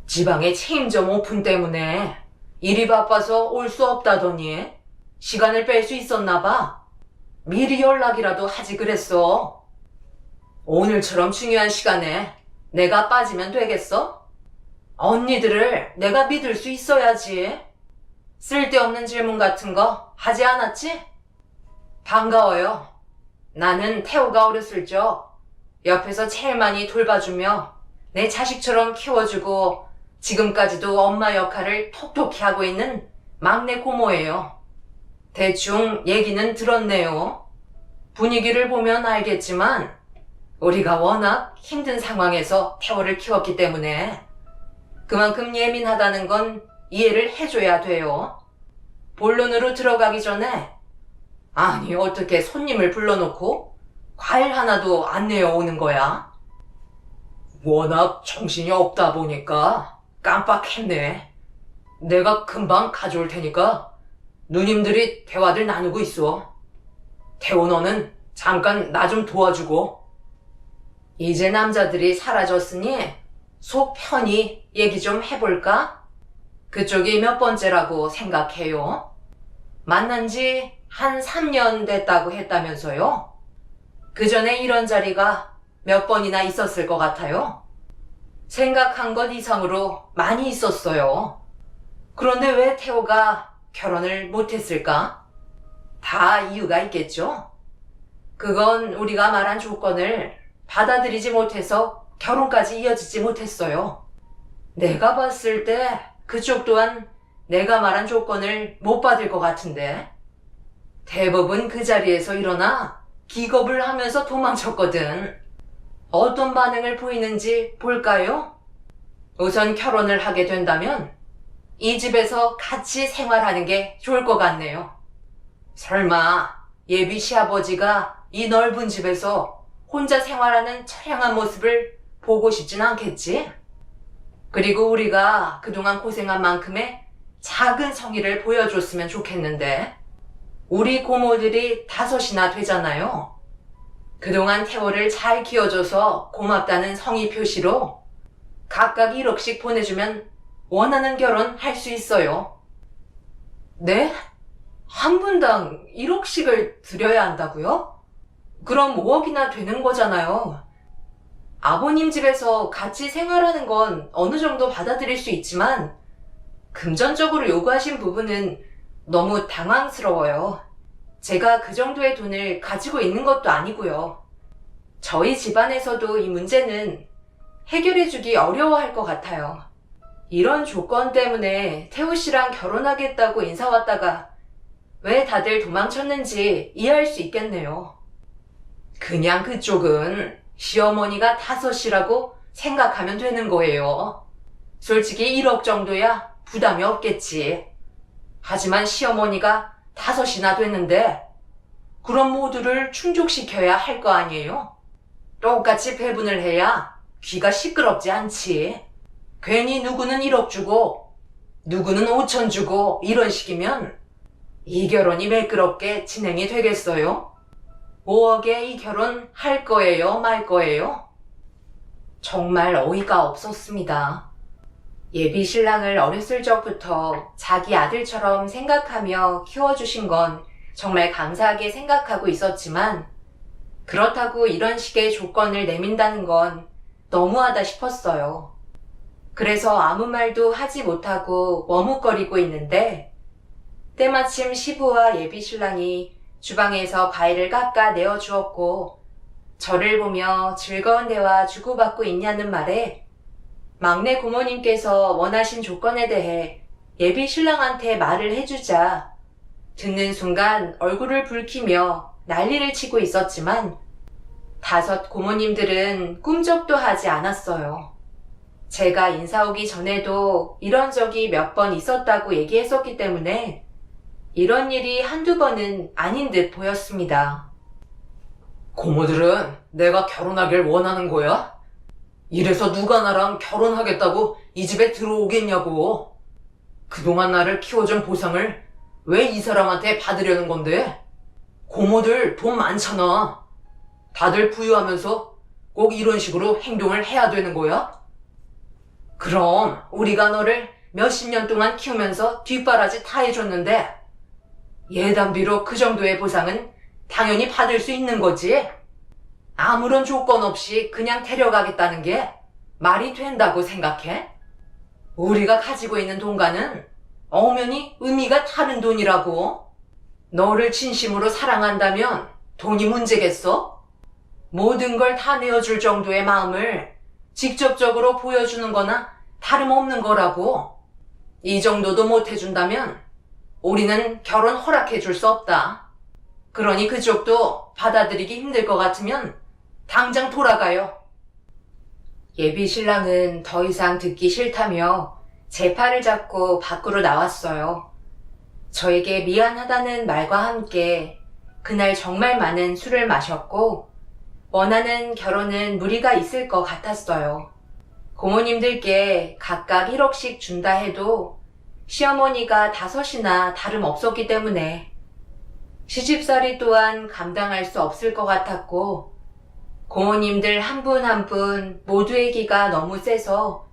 Speaker 1: 지방의 체인점 오픈 때문에 일이 바빠서 올 수 없다더니 시간을 뺄 수 있었나 봐. 미리 연락이라도 하지 그랬어. 오늘처럼 중요한 시간에 내가 빠지면 되겠어? 언니들을 내가 믿을 수 있어야지. 쓸데없는 질문 같은 거 하지 않았지? 반가워요. 나는 태호가 어렸을 적 옆에서 제일 많이 돌봐주며 내 자식처럼 키워주고 지금까지도 엄마 역할을 톡톡히 하고 있는 막내 고모예요. 대충 얘기는 들었네요. 분위기를 보면 알겠지만 우리가 워낙 힘든 상황에서 태호를 키웠기 때문에 그만큼 예민하다는 건 이해를 해줘야 돼요. 본론으로 들어가기 전에 아니 어떻게 손님을 불러놓고 과일 하나도 안 내어오는 거야? 워낙 정신이 없다 보니까 깜빡했네. 내가 금방 가져올 테니까 누님들이 대화들 나누고 있어. 태호 너는 잠깐 나 좀 도와주고. 이제 남자들이 사라졌으니 속 편히 얘기 좀 해볼까? 그쪽이 몇 번째라고 생각해요? 만난 지 한 3년 됐다고 했다면서요? 그 전에 이런 자리가 몇 번이나 있었을 것 같아요? 생각한 것 이상으로 많이 있었어요. 그런데 왜 태호가 결혼을 못했을까? 다 이유가 있겠죠? 그건 우리가 말한 조건을 받아들이지 못해서 결혼까지 이어지지 못했어요. 내가 봤을 때 그쪽 또한 내가 말한 조건을 못 받을 것 같은데. 대부분 그 자리에서 일어나 기겁을 하면서 도망쳤거든. 어떤 반응을 보이는지 볼까요? 우선 결혼을 하게 된다면 이 집에서 같이 생활하는 게 좋을 것 같네요. 설마 예비 시아버지가 이 넓은 집에서 혼자 생활하는 처량한 모습을 보고 싶진 않겠지? 그리고 우리가 그동안 고생한 만큼의 작은 성의를 보여줬으면 좋겠는데 우리 고모들이 5이나 되잖아요. 그동안 태호를 잘 키워줘서 고맙다는 성의 표시로 각각 1억씩 보내주면 원하는 결혼 할 수 있어요. 네? 한 분당 1억씩을 드려야 한다고요? 그럼 5억이나 되는 거잖아요. 아버님 집에서 같이 생활하는 건 어느 정도 받아들일 수 있지만 금전적으로 요구하신 부분은 너무 당황스러워요. 제가 그 정도의 돈을 가지고 있는 것도 아니고요. 저희 집안에서도 이 문제는 해결해주기 어려워할 것 같아요. 이런 조건 때문에 태호 씨랑 결혼하겠다고 인사 왔다가 왜 다들 도망쳤는지 이해할 수 있겠네요. 그냥 그쪽은 시어머니가 5이라고 생각하면 되는 거예요. 솔직히 1억 정도야 부담이 없겠지. 하지만 시어머니가 5이나 됐는데 그럼 모두를 충족시켜야 할 거 아니에요? 똑같이 배분을 해야 귀가 시끄럽지 않지. 괜히 누구는 1억 주고 누구는 5천 주고 이런 식이면 이 결혼이 매끄럽게 진행이 되겠어요? 5억에 이 결혼 할 거예요, 말 거예요? 정말 어이가 없었습니다. 예비 신랑을 어렸을 적부터 자기 아들처럼 생각하며 키워주신 건 정말 감사하게 생각하고 있었지만 그렇다고 이런 식의 조건을 내민다는 건 너무하다 싶었어요. 그래서 아무 말도 하지 못하고 머뭇거리고 있는데 때마침 시부와 예비 신랑이 주방에서 과일을 깎아 내어주었고 저를 보며 즐거운 대화 주고받고 있냐는 말에 막내 고모님께서 원하신 조건에 대해 예비 신랑한테 말을 해주자 듣는 순간 얼굴을 붉히며 난리를 치고 있었지만 5 고모님들은 꿈쩍도 하지 않았어요. 제가 인사 오기 전에도 이런 적이 몇 번 있었다고 얘기했었기 때문에 이런 일이 한두 번은 아닌 듯 보였습니다.
Speaker 2: 고모들은 내가 결혼하길 원하는 거야? 이래서 누가 나랑 결혼하겠다고 이 집에 들어오겠냐고. 그동안 나를 키워준 보상을 왜 이 사람한테 받으려는 건데? 고모들 돈 많잖아. 다들 부유하면서 꼭 이런 식으로 행동을 해야 되는 거야? 그럼 우리가 너를 몇십 년 동안 키우면서 뒷바라지 다 해줬는데 예단비로 그 정도의 보상은 당연히 받을 수 있는 거지. 아무런 조건 없이 그냥 데려가겠다는 게 말이 된다고 생각해? 우리가 가지고 있는 돈과는 엄연히 의미가 다른 돈이라고. 너를 진심으로 사랑한다면 돈이 문제겠어? 모든 걸 다 내어줄 정도의 마음을 직접적으로 보여주는 거나 다름없는 거라고. 이 정도도 못 해준다면 우리는 결혼 허락해 줄 수 없다. 그러니 그쪽도 받아들이기 힘들 것 같으면 당장 돌아가요. 예비 신랑은 더 이상 듣기 싫다며 제 팔을 잡고 밖으로 나왔어요. 저에게 미안하다는 말과 함께 그날 정말 많은 술을 마셨고 원하는 결혼은 무리가 있을 것 같았어요. 고모님들께 각각 1억씩 준다 해도 시어머니가 5이나 다름없었기 때문에 시집살이 또한 감당할 수 없을 것 같았고 고모님들 한 분 한 분 모두의 기가 너무 세서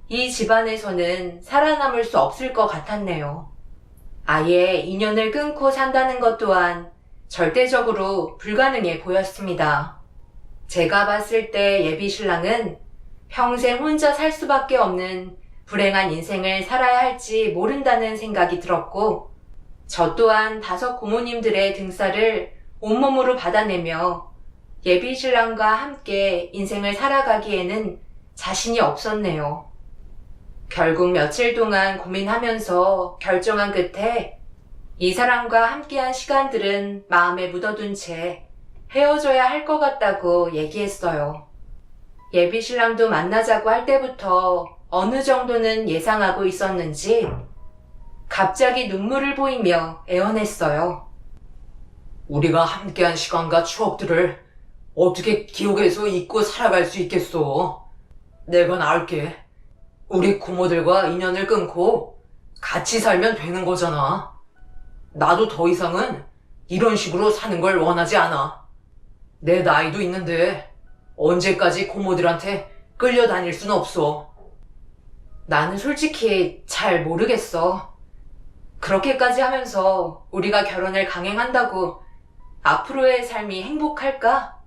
Speaker 2: 이 집안에서는 살아남을 수 없을 것 같았네요. 아예 인연을 끊고 산다는 것 또한 절대적으로 불가능해 보였습니다. 제가 봤을 때 예비 신랑은 평생 혼자 살 수밖에 없는 불행한 인생을 살아야 할지 모른다는 생각이 들었고 저 또한 5 고모님들의 등살을 온몸으로 받아내며 예비 신랑과 함께 인생을 살아가기에는 자신이 없었네요. 결국 며칠 동안 고민하면서 결정한 끝에 이 사람과 함께한 시간들은 마음에 묻어둔 채 헤어져야 할 것 같다고 얘기했어요. 예비 신랑도 만나자고 할 때부터 어느 정도는 예상하고 있었는지 갑자기 눈물을 보이며 애원했어요. 우리가 함께한 시간과 추억들을 어떻게 기억에서 잊고 살아갈 수 있겠어? 내가 나을게. 우리 고모들과 인연을 끊고 같이 살면 되는 거잖아. 나도 더 이상은 이런 식으로 사는 걸 원하지 않아. 내 나이도 있는데 언제까지 고모들한테 끌려다닐 순 없어.
Speaker 1: 나는 솔직히 잘 모르겠어. 그렇게까지 하면서 우리가 결혼을 강행한다고 앞으로의 삶이 행복할까?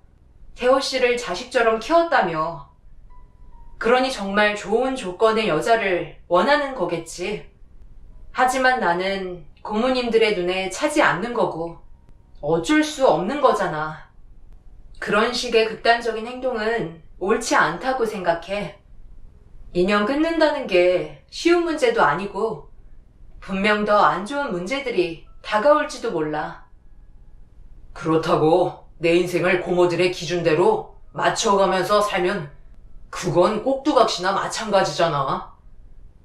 Speaker 1: 태호 씨를 자식처럼 키웠다며. 그러니 정말 좋은 조건의 여자를 원하는 거겠지. 하지만 나는 고모님들의 눈에 차지 않는 거고 어쩔 수 없는 거잖아. 그런 식의 극단적인 행동은 옳지 않다고 생각해. 인연 끊는다는 게 쉬운 문제도 아니고 분명 더 안 좋은 문제들이 다가올지도 몰라.
Speaker 2: 그렇다고 내 인생을 고모들의 기준대로 맞춰가면서 살면 그건 꼭두각시나 마찬가지잖아.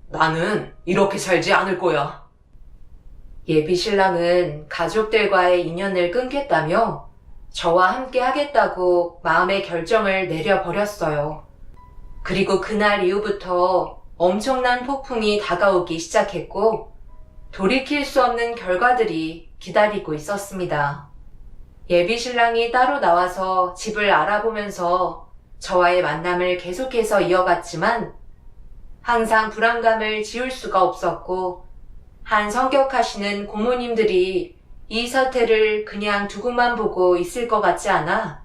Speaker 2: 나는 이렇게 살지 않을 거야.
Speaker 1: 예비 신랑은 가족들과의 인연을 끊겠다며 저와 함께 하겠다고 마음의 결정을 내려버렸어요. 그리고 그날 이후부터 엄청난 폭풍이 다가오기 시작했고 돌이킬 수 없는 결과들이 기다리고 있었습니다. 예비 신랑이 따로 나와서 집을 알아보면서 저와의 만남을 계속해서 이어갔지만 항상 불안감을 지울 수가 없었고 한 성격하시는 고모님들이 이 사태를 그냥 두고만 보고 있을 것 같지 않아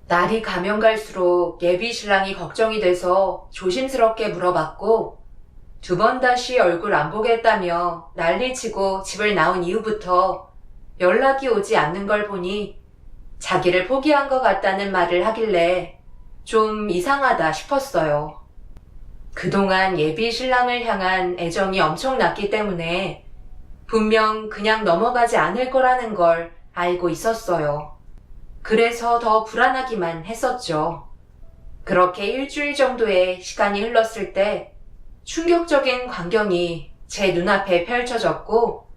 Speaker 1: 날이 가면 갈수록 예비 신랑이 걱정이 돼서 조심스럽게 물어봤고 2번 다시 얼굴 안 보겠다며 난리치고 집을 나온 이후부터 연락이 오지 않는 걸 보니 자기를 포기한 것 같다는 말을 하길래 좀 이상하다 싶었어요. 그동안 예비 신랑을 향한 애정이 엄청났기 때문에 분명 그냥 넘어가지 않을 거라는 걸 알고 있었어요. 그래서 더 불안하기만 했었죠. 그렇게 일주일 정도의 시간이 흘렀을 때 충격적인 광경이 제 눈앞에 펼쳐졌고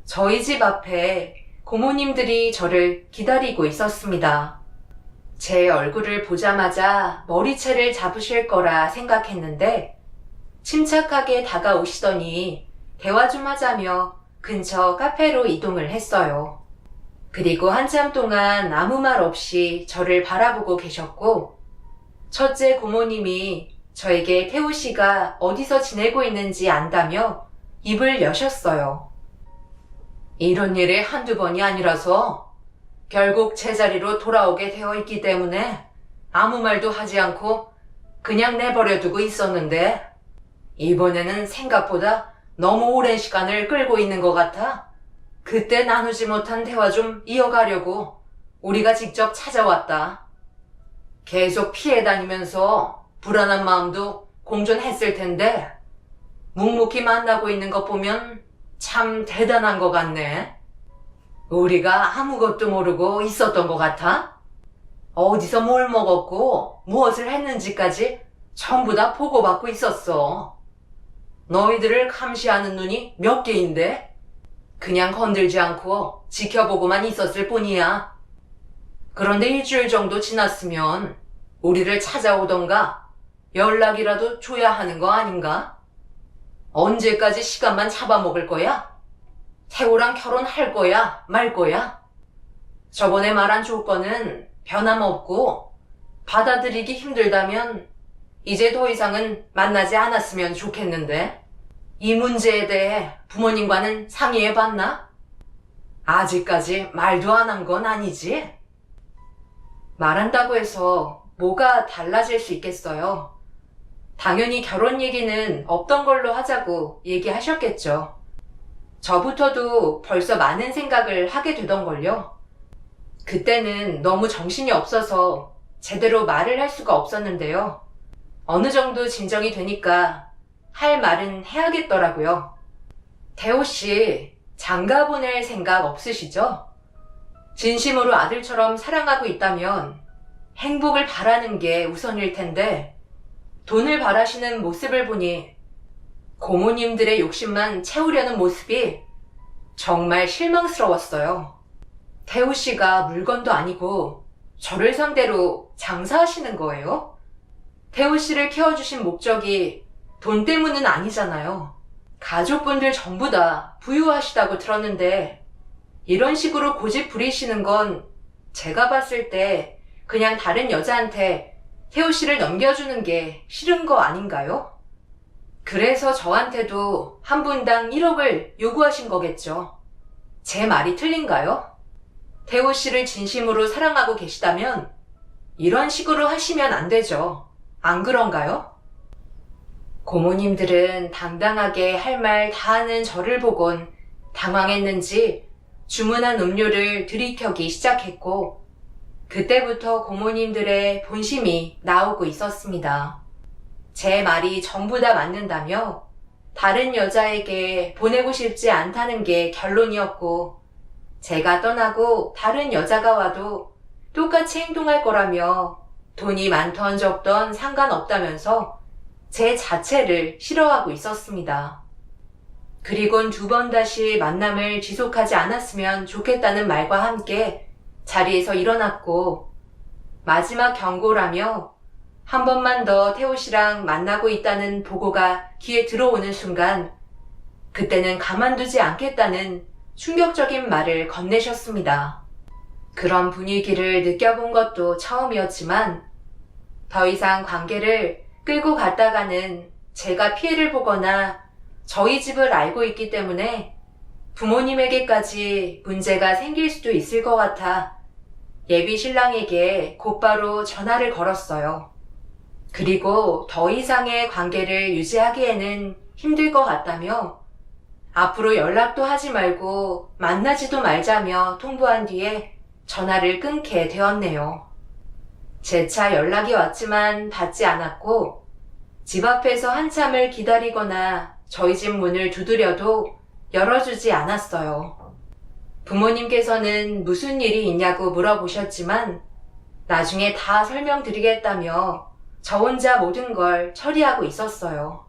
Speaker 1: 저희 집 앞에 고모님들이 저를 기다리고 있었습니다. 제 얼굴을 보자마자 머리채를 잡으실 거라 생각했는데 침착하게 다가오시더니 대화 좀 하자며 근처 카페로 이동을 했어요. 그리고 한참 동안 아무 말 없이 저를 바라보고 계셨고 첫째 고모님이 저에게 태우 씨가 어디서 지내고 있는지 안다며 입을 여셨어요. 이런 일이 한두 번이 아니라서 결국 제자리로 돌아오게 되어 있기 때문에 아무 말도 하지 않고 그냥 내버려 두고 있었는데 이번에는 생각보다 너무 오랜 시간을 끌고 있는 것 같아 그때 나누지 못한 대화 좀 이어가려고 우리가 직접 찾아왔다. 계속 피해 다니면서 불안한 마음도 공존했을 텐데 묵묵히 만나고 있는 것 보면 참 대단한 것 같네. 우리가 아무것도 모르고 있었던 것 같아? 어디서 뭘 먹었고 무엇을 했는지까지 전부 다 보고받고 있었어. 너희들을 감시하는 눈이 몇 개인데 그냥 건들지 않고 지켜보고만 있었을 뿐이야. 그런데 일주일 정도 지났으면 우리를 찾아오던가 연락이라도 줘야 하는 거 아닌가? 언제까지 시간만 잡아먹을 거야? 태우랑 결혼할 거야? 말 거야? 저번에 말한 조건은 변함없고 받아들이기 힘들다면 이제 더 이상은 만나지 않았으면 좋겠는데 이 문제에 대해 부모님과는 상의해봤나? 아직까지 말도 안 한 건 아니지? 말한다고 해서 뭐가 달라질 수 있겠어요? 당연히 결혼 얘기는 없던 걸로 하자고 얘기하셨겠죠. 저부터도 벌써 많은 생각을 하게 되던걸요. 그때는 너무 정신이 없어서 제대로 말을 할 수가 없었는데요. 어느 정도 진정이 되니까 할 말은 해야겠더라고요. 태호 씨, 장가 보낼 생각 없으시죠? 진심으로 아들처럼 사랑하고 있다면 행복을 바라는 게 우선일 텐데 돈을 바라시는 모습을 보니 고모님들의 욕심만 채우려는 모습이 정말 실망스러웠어요. 태우 씨가 물건도 아니고 저를 상대로 장사하시는 거예요? 태우 씨를 키워주신 목적이 돈 때문은 아니잖아요. 가족분들 전부 다 부유하시다고 들었는데 이런 식으로 고집 부리시는 건 제가 봤을 때 그냥 다른 여자한테 태우 씨를 넘겨주는 게 싫은 거 아닌가요? 그래서 저한테도 한 분당 1억을 요구하신 거겠죠. 제 말이 틀린가요? 태우 씨를 진심으로 사랑하고 계시다면 이런 식으로 하시면 안 되죠. 안 그런가요? 고모님들은 당당하게 할 말 다 하는 저를 보곤 당황했는지 주문한 음료를 들이켜기 시작했고 그때부터 고모님들의 본심이 나오고 있었습니다. 제 말이 전부 다 맞는다며 다른 여자에게 보내고 싶지 않다는 게 결론이었고 제가 떠나고 다른 여자가 와도 똑같이 행동할 거라며 돈이 많던 적던 상관없다면서 제 자체를 싫어하고 있었습니다. 그리곤 2번 다시 만남을 지속하지 않았으면 좋겠다는 말과 함께 자리에서 일어났고 마지막 경고라며 한 번만 더 태호 씨랑 만나고 있다는 보고가 귀에 들어오는 순간 그때는 가만두지 않겠다는 충격적인 말을 건네셨습니다. 그런 분위기를 느껴본 것도 처음이었지만 더 이상 관계를 끌고 갔다가는 제가 피해를 보거나 저희 집을 알고 있기 때문에 부모님에게까지 문제가 생길 수도 있을 것 같아 예비 신랑에게 곧바로 전화를 걸었어요. 그리고 더 이상의 관계를 유지하기에는 힘들 것 같다며 앞으로 연락도 하지 말고 만나지도 말자며 통보한 뒤에 전화를 끊게 되었네요. 재차 연락이 왔지만 받지 않았고 집 앞에서 한참을 기다리거나 저희 집 문을 두드려도 열어주지 않았어요. 부모님께서는 무슨 일이 있냐고 물어보셨지만 나중에 다 설명드리겠다며 저 혼자 모든 걸 처리하고 있었어요.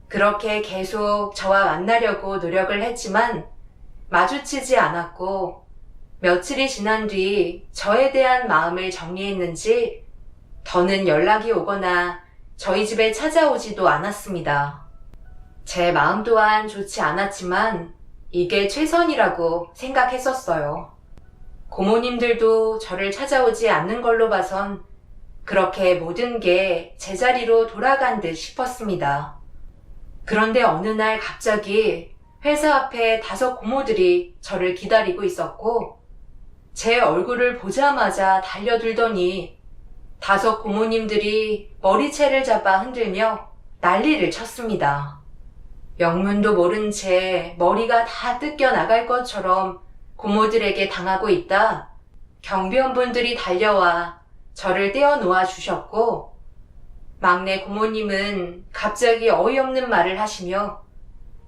Speaker 1: 그렇게 계속 저와 만나려고 노력을 했지만 마주치지 않았고 며칠이 지난 뒤 저에 대한 마음을 정리했는지 더는 연락이 오거나 저희 집에 찾아오지도 않았습니다. 제 마음 또한 좋지 않았지만 이게 최선이라고 생각했었어요. 고모님들도 저를 찾아오지 않는 걸로 봐선 그렇게 모든 게 제자리로 돌아간 듯 싶었습니다. 그런데 어느 날 갑자기 회사 앞에 5 고모들이 저를 기다리고 있었고 제 얼굴을 보자마자 달려들더니 5 고모님들이 머리채를 잡아 흔들며 난리를 쳤습니다. 영문도 모른 채 머리가 다 뜯겨 나갈 것처럼 고모들에게 당하고 있다 경비원분들이 달려와 저를 떼어놓아 주셨고 막내 고모님은 갑자기 어이없는 말을 하시며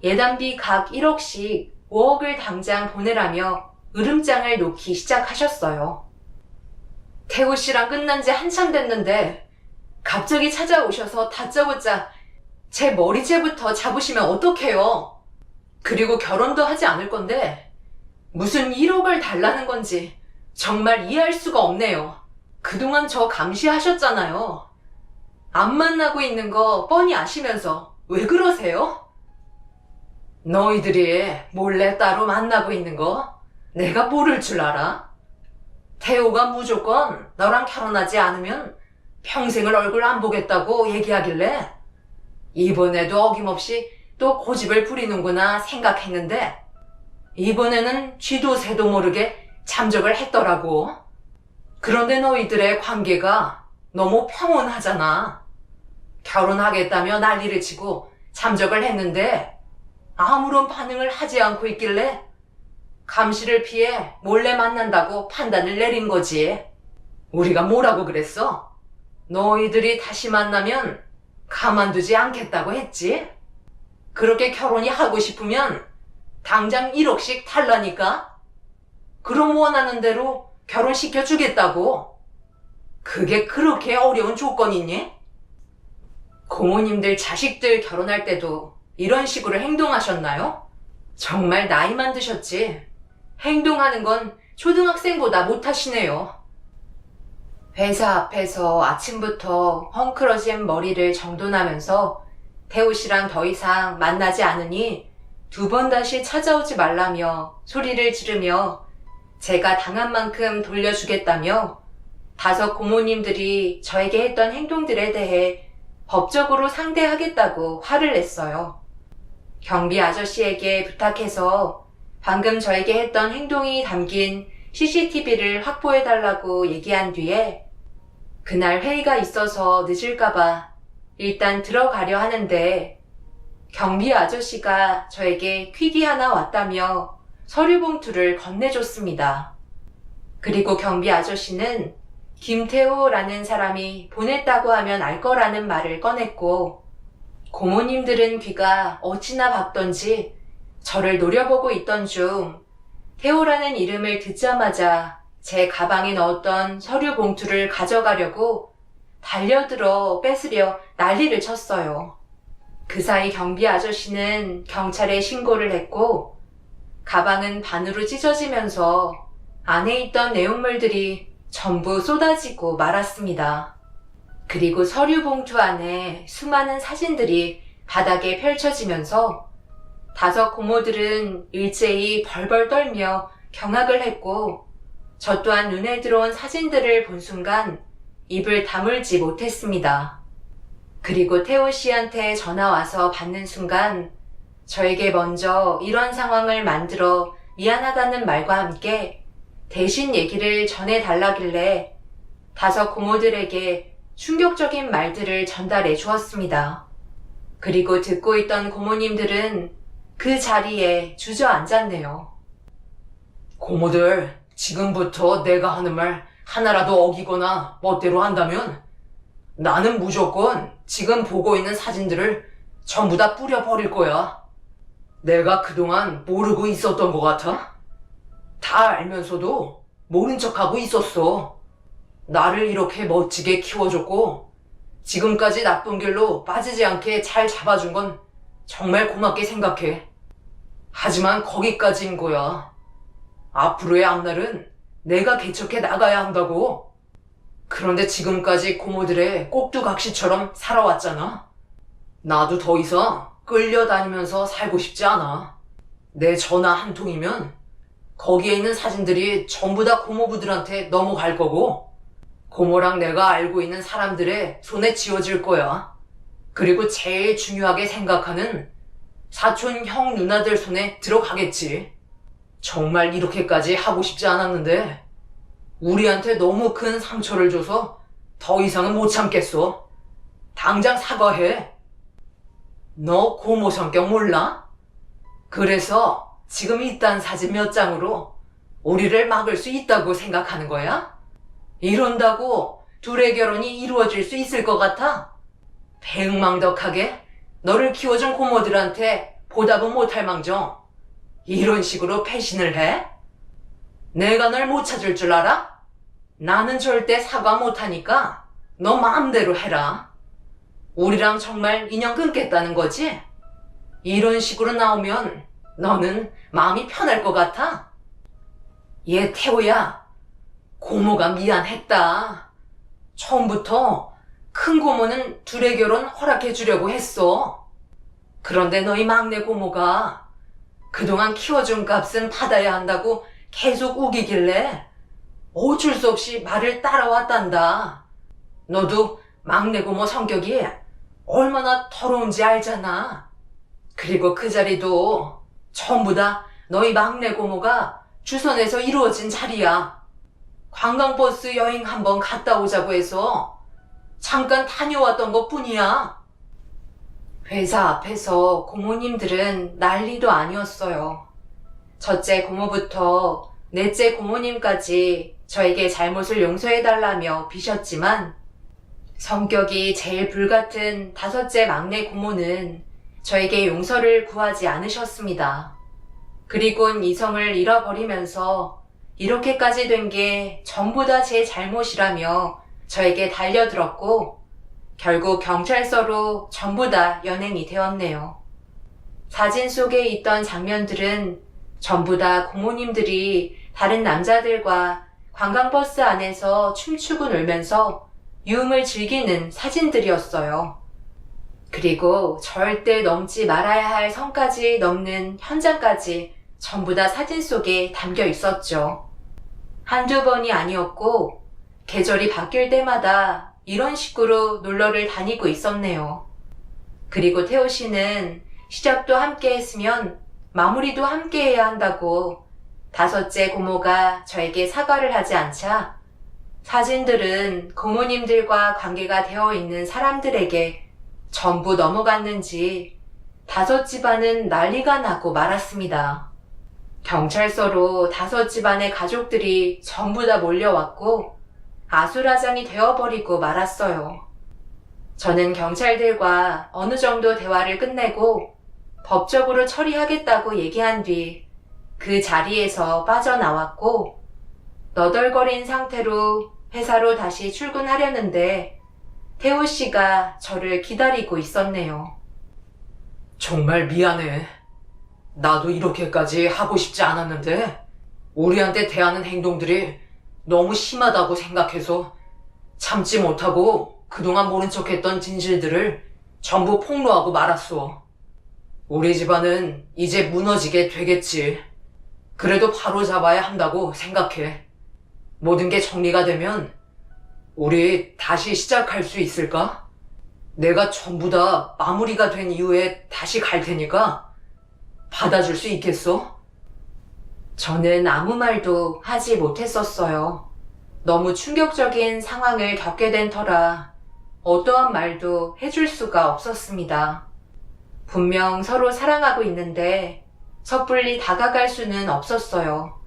Speaker 1: 예단비 각 1억씩 5억을 당장 보내라며 으름장을 놓기 시작하셨어요. 태우 씨랑 끝난 지 한참 됐는데 갑자기 찾아오셔서 다짜고짜 제 머리채부터 잡으시면 어떡해요? 그리고 결혼도 하지 않을 건데 무슨 1억을 달라는 건지 정말 이해할 수가 없네요. 그동안 저 감시하셨잖아요. 안 만나고 있는 거 뻔히 아시면서 왜 그러세요? 너희들이 몰래 따로 만나고 있는 거 내가 모를 줄 알아? 태호가 무조건 너랑 결혼하지 않으면 평생을 얼굴 안 보겠다고 얘기하길래 이번에도 어김없이 또 고집을 부리는구나 생각했는데 이번에는 쥐도 새도 모르게 잠적을 했더라고. 그런데 너희들의 관계가 너무 평온하잖아. 결혼하겠다며 난리를 치고 잠적을 했는데 아무런 반응을 하지 않고 있길래 감시를 피해 몰래 만난다고 판단을 내린 거지. 우리가 뭐라고 그랬어? 너희들이 다시 만나면 가만두지 않겠다고 했지. 그렇게 결혼이 하고 싶으면 당장 1억씩 달라니까. 그럼 원하는 대로 결혼시켜 주겠다고. 그게 그렇게 어려운 조건이니? 고모님들 자식들 결혼할 때도 이런 식으로 행동하셨나요? 정말 나이만 드셨지. 행동하는 건 초등학생보다 못하시네요. 회사 앞에서 아침부터 헝클어진 머리를 정돈하면서 태우 씨랑 더 이상 만나지 않으니 2번 다시 찾아오지 말라며 소리를 지르며 제가 당한 만큼 돌려주겠다며 5 고모님들이 저에게 했던 행동들에 대해 법적으로 상대하겠다고 화를 냈어요. 경비 아저씨에게 부탁해서 방금 저에게 했던 행동이 담긴 CCTV를 확보해달라고 얘기한 뒤에 그날 회의가 있어서 늦을까봐 일단 들어가려 하는데 경비 아저씨가 저에게 퀵이 하나 왔다며 서류 봉투를 건네줬습니다. 그리고 경비 아저씨는 김태호라는 사람이 보냈다고 하면 알 거라는 말을 꺼냈고 고모님들은 귀가 어찌나 박던지 저를 노려보고 있던 중 태호라는 이름을 듣자마자 제 가방에 넣었던 서류 봉투를 가져가려고 달려들어 뺏으려 난리를 쳤어요. 그 사이 경비 아저씨는 경찰에 신고를 했고 가방은 반으로 찢어지면서 안에 있던 내용물들이 전부 쏟아지고 말았습니다. 그리고 서류 봉투 안에 수많은 사진들이 바닥에 펼쳐지면서 5 고모들은 일제히 벌벌 떨며 경악을 했고 저 또한 눈에 들어온 사진들을 본 순간 입을 다물지 못했습니다. 그리고 태호 씨한테 전화 와서 받는 순간 저에게 먼저 이런 상황을 만들어 미안하다는 말과 함께 대신 얘기를 전해달라길래 5 고모들에게 충격적인 말들을 전달해 주었습니다. 그리고 듣고 있던 고모님들은 그 자리에 주저앉았네요. 고모들, 지금부터 내가 하는 말 하나라도 어기거나 멋대로 한다면 나는 무조건 지금 보고 있는 사진들을 전부 다 뿌려버릴 거야. 내가 그동안 모르고 있었던 것 같아? 다 알면서도 모른 척하고 있었어. 나를 이렇게 멋지게 키워줬고
Speaker 2: 지금까지 나쁜 길로 빠지지 않게 잘 잡아준 건 정말 고맙게 생각해. 하지만 거기까지인 거야. 앞으로의 앞날은 내가 개척해 나가야 한다고. 그런데 지금까지 고모들의 꼭두각시처럼 살아왔잖아. 나도 더 이상 끌려다니면서 살고 싶지 않아. 내 전화 한 통이면 거기에 있는 사진들이 전부 다 고모부들한테 넘어갈 거고, 고모랑 내가 알고 있는 사람들의 손에 쥐어질 거야. 그리고 제일 중요하게 생각하는 사촌 형 누나들 손에 들어가겠지. 정말 이렇게까지 하고 싶지 않았는데 우리한테 너무 큰 상처를 줘서 더 이상은 못 참겠어. 당장 사과해. 너 고모 성격 몰라? 그래서 지금 이딴 사진 몇 장으로 우리를 막을 수 있다고 생각하는 거야? 이런다고 둘의 결혼이 이루어질 수 있을 것 같아? 백망덕하게 너를 키워준 고모들한테 보답은 못할 망정 이런 식으로 배신을 해? 내가 널 못 찾을 줄 알아? 나는 절대 사과 못하니까 너 마음대로 해라. 우리랑 정말 인연 끊겠다는 거지? 이런 식으로 나오면 너는 마음이 편할 것 같아? 얘 태호야, 고모가 미안했다. 처음부터 큰 고모는 둘의 결혼 허락해 주려고 했어. 그런데 너희 막내 고모가 그동안 키워준 값은 받아야 한다고 계속 우기길래 어쩔 수 없이 말을 따라왔단다. 너도 막내 고모 성격이 얼마나 더러운지 알잖아. 그리고 그 자리도 전부 다 너희 막내 고모가 주선해서 이루어진 자리야. 관광버스 여행 한번 갔다 오자고 해서 잠깐 다녀왔던 것 뿐이야. 회사 앞에서 고모님들은 난리도 아니었어요. 첫째 고모부터 넷째 고모님까지 저에게 잘못을 용서해달라며 비셨지만 성격이 제일 불같은 다섯째 막내 고모는 저에게 용서를 구하지 않으셨습니다. 그리곤 이성을 잃어버리면서 이렇게까지 된 게 전부 다 제 잘못이라며 저에게 달려들었고 결국 경찰서로 전부 다 연행이 되었네요. 사진 속에 있던 장면들은 전부 다 고모님들이 다른 남자들과 관광버스 안에서 춤추고 놀면서 유흥을 즐기는 사진들이었어요. 그리고 절대 넘지 말아야 할 선까지 넘는 현장까지 전부 다 사진 속에 담겨 있었죠. 한두 번이 아니었고 계절이 바뀔 때마다 이런 식으로 놀러를 다니고 있었네요. 그리고 태호 씨는 시작도 함께 했으면 마무리도 함께 해야 한다고 다섯째 고모가 저에게 사과를 하지 않자 사진들은 고모님들과 관계가 되어 있는 사람들에게 전부 넘어갔는지 다섯 집안은 난리가 나고 말았습니다. 경찰서로 다섯 집안의 가족들이 전부 다 몰려왔고 아수라장이 되어버리고 말았어요. 저는 경찰들과 어느 정도 대화를 끝내고 법적으로 처리하겠다고 얘기한 뒤 그 자리에서 빠져나왔고 너덜거린 상태로 회사로 다시 출근하려는데 태호 씨가 저를 기다리고 있었네요. 정말 미안해. 나도 이렇게까지 하고 싶지 않았는데 우리한테 대하는 행동들이 너무 심하다고 생각해서 참지 못하고 그동안 모른 척했던 진실들을 전부 폭로하고 말았어. 우리 집안은 이제 무너지게 되겠지. 그래도 바로 잡아야 한다고 생각해. 모든 게 정리가 되면 우리 다시 시작할 수 있을까? 내가 전부 다 마무리가 된 이후에 다시 갈 테니까 받아줄 수 있겠어?
Speaker 1: 저는 아무 말도 하지 못했었어요. 너무 충격적인 상황을 겪게 된 터라 어떠한 말도 해줄 수가 없었습니다. 분명 서로 사랑하고 있는데 섣불리 다가갈 수는 없었어요.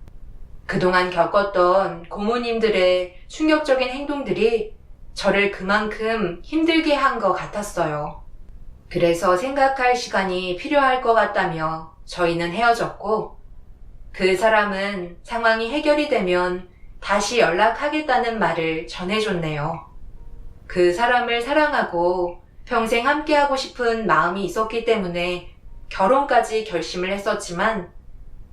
Speaker 1: 그동안 겪었던 고모님들의 충격적인 행동들이 저를 그만큼 힘들게 한 것 같았어요. 그래서 생각할 시간이 필요할 것 같다며 저희는 헤어졌고 그 사람은 상황이 해결이 되면 다시 연락하겠다는 말을 전해줬네요. 그 사람을 사랑하고 평생 함께하고 싶은 마음이 있었기 때문에 결혼까지 결심을 했었지만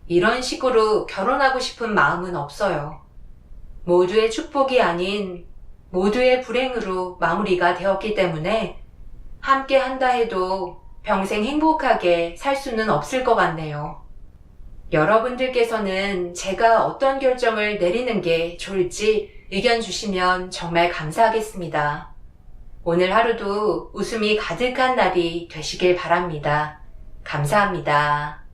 Speaker 1: 이런 식으로 결혼하고 싶은 마음은 없어요. 모두의 축복이 아닌 모두의 불행으로 마무리가 되었기 때문에 함께 한다 해도 평생 행복하게 살 수는 없을 것 같네요. 여러분들께서는 제가 어떤 결정을 내리는 게 좋을지 의견 주시면 정말 감사하겠습니다. 오늘 하루도 웃음이 가득한 날이 되시길 바랍니다. 감사합니다.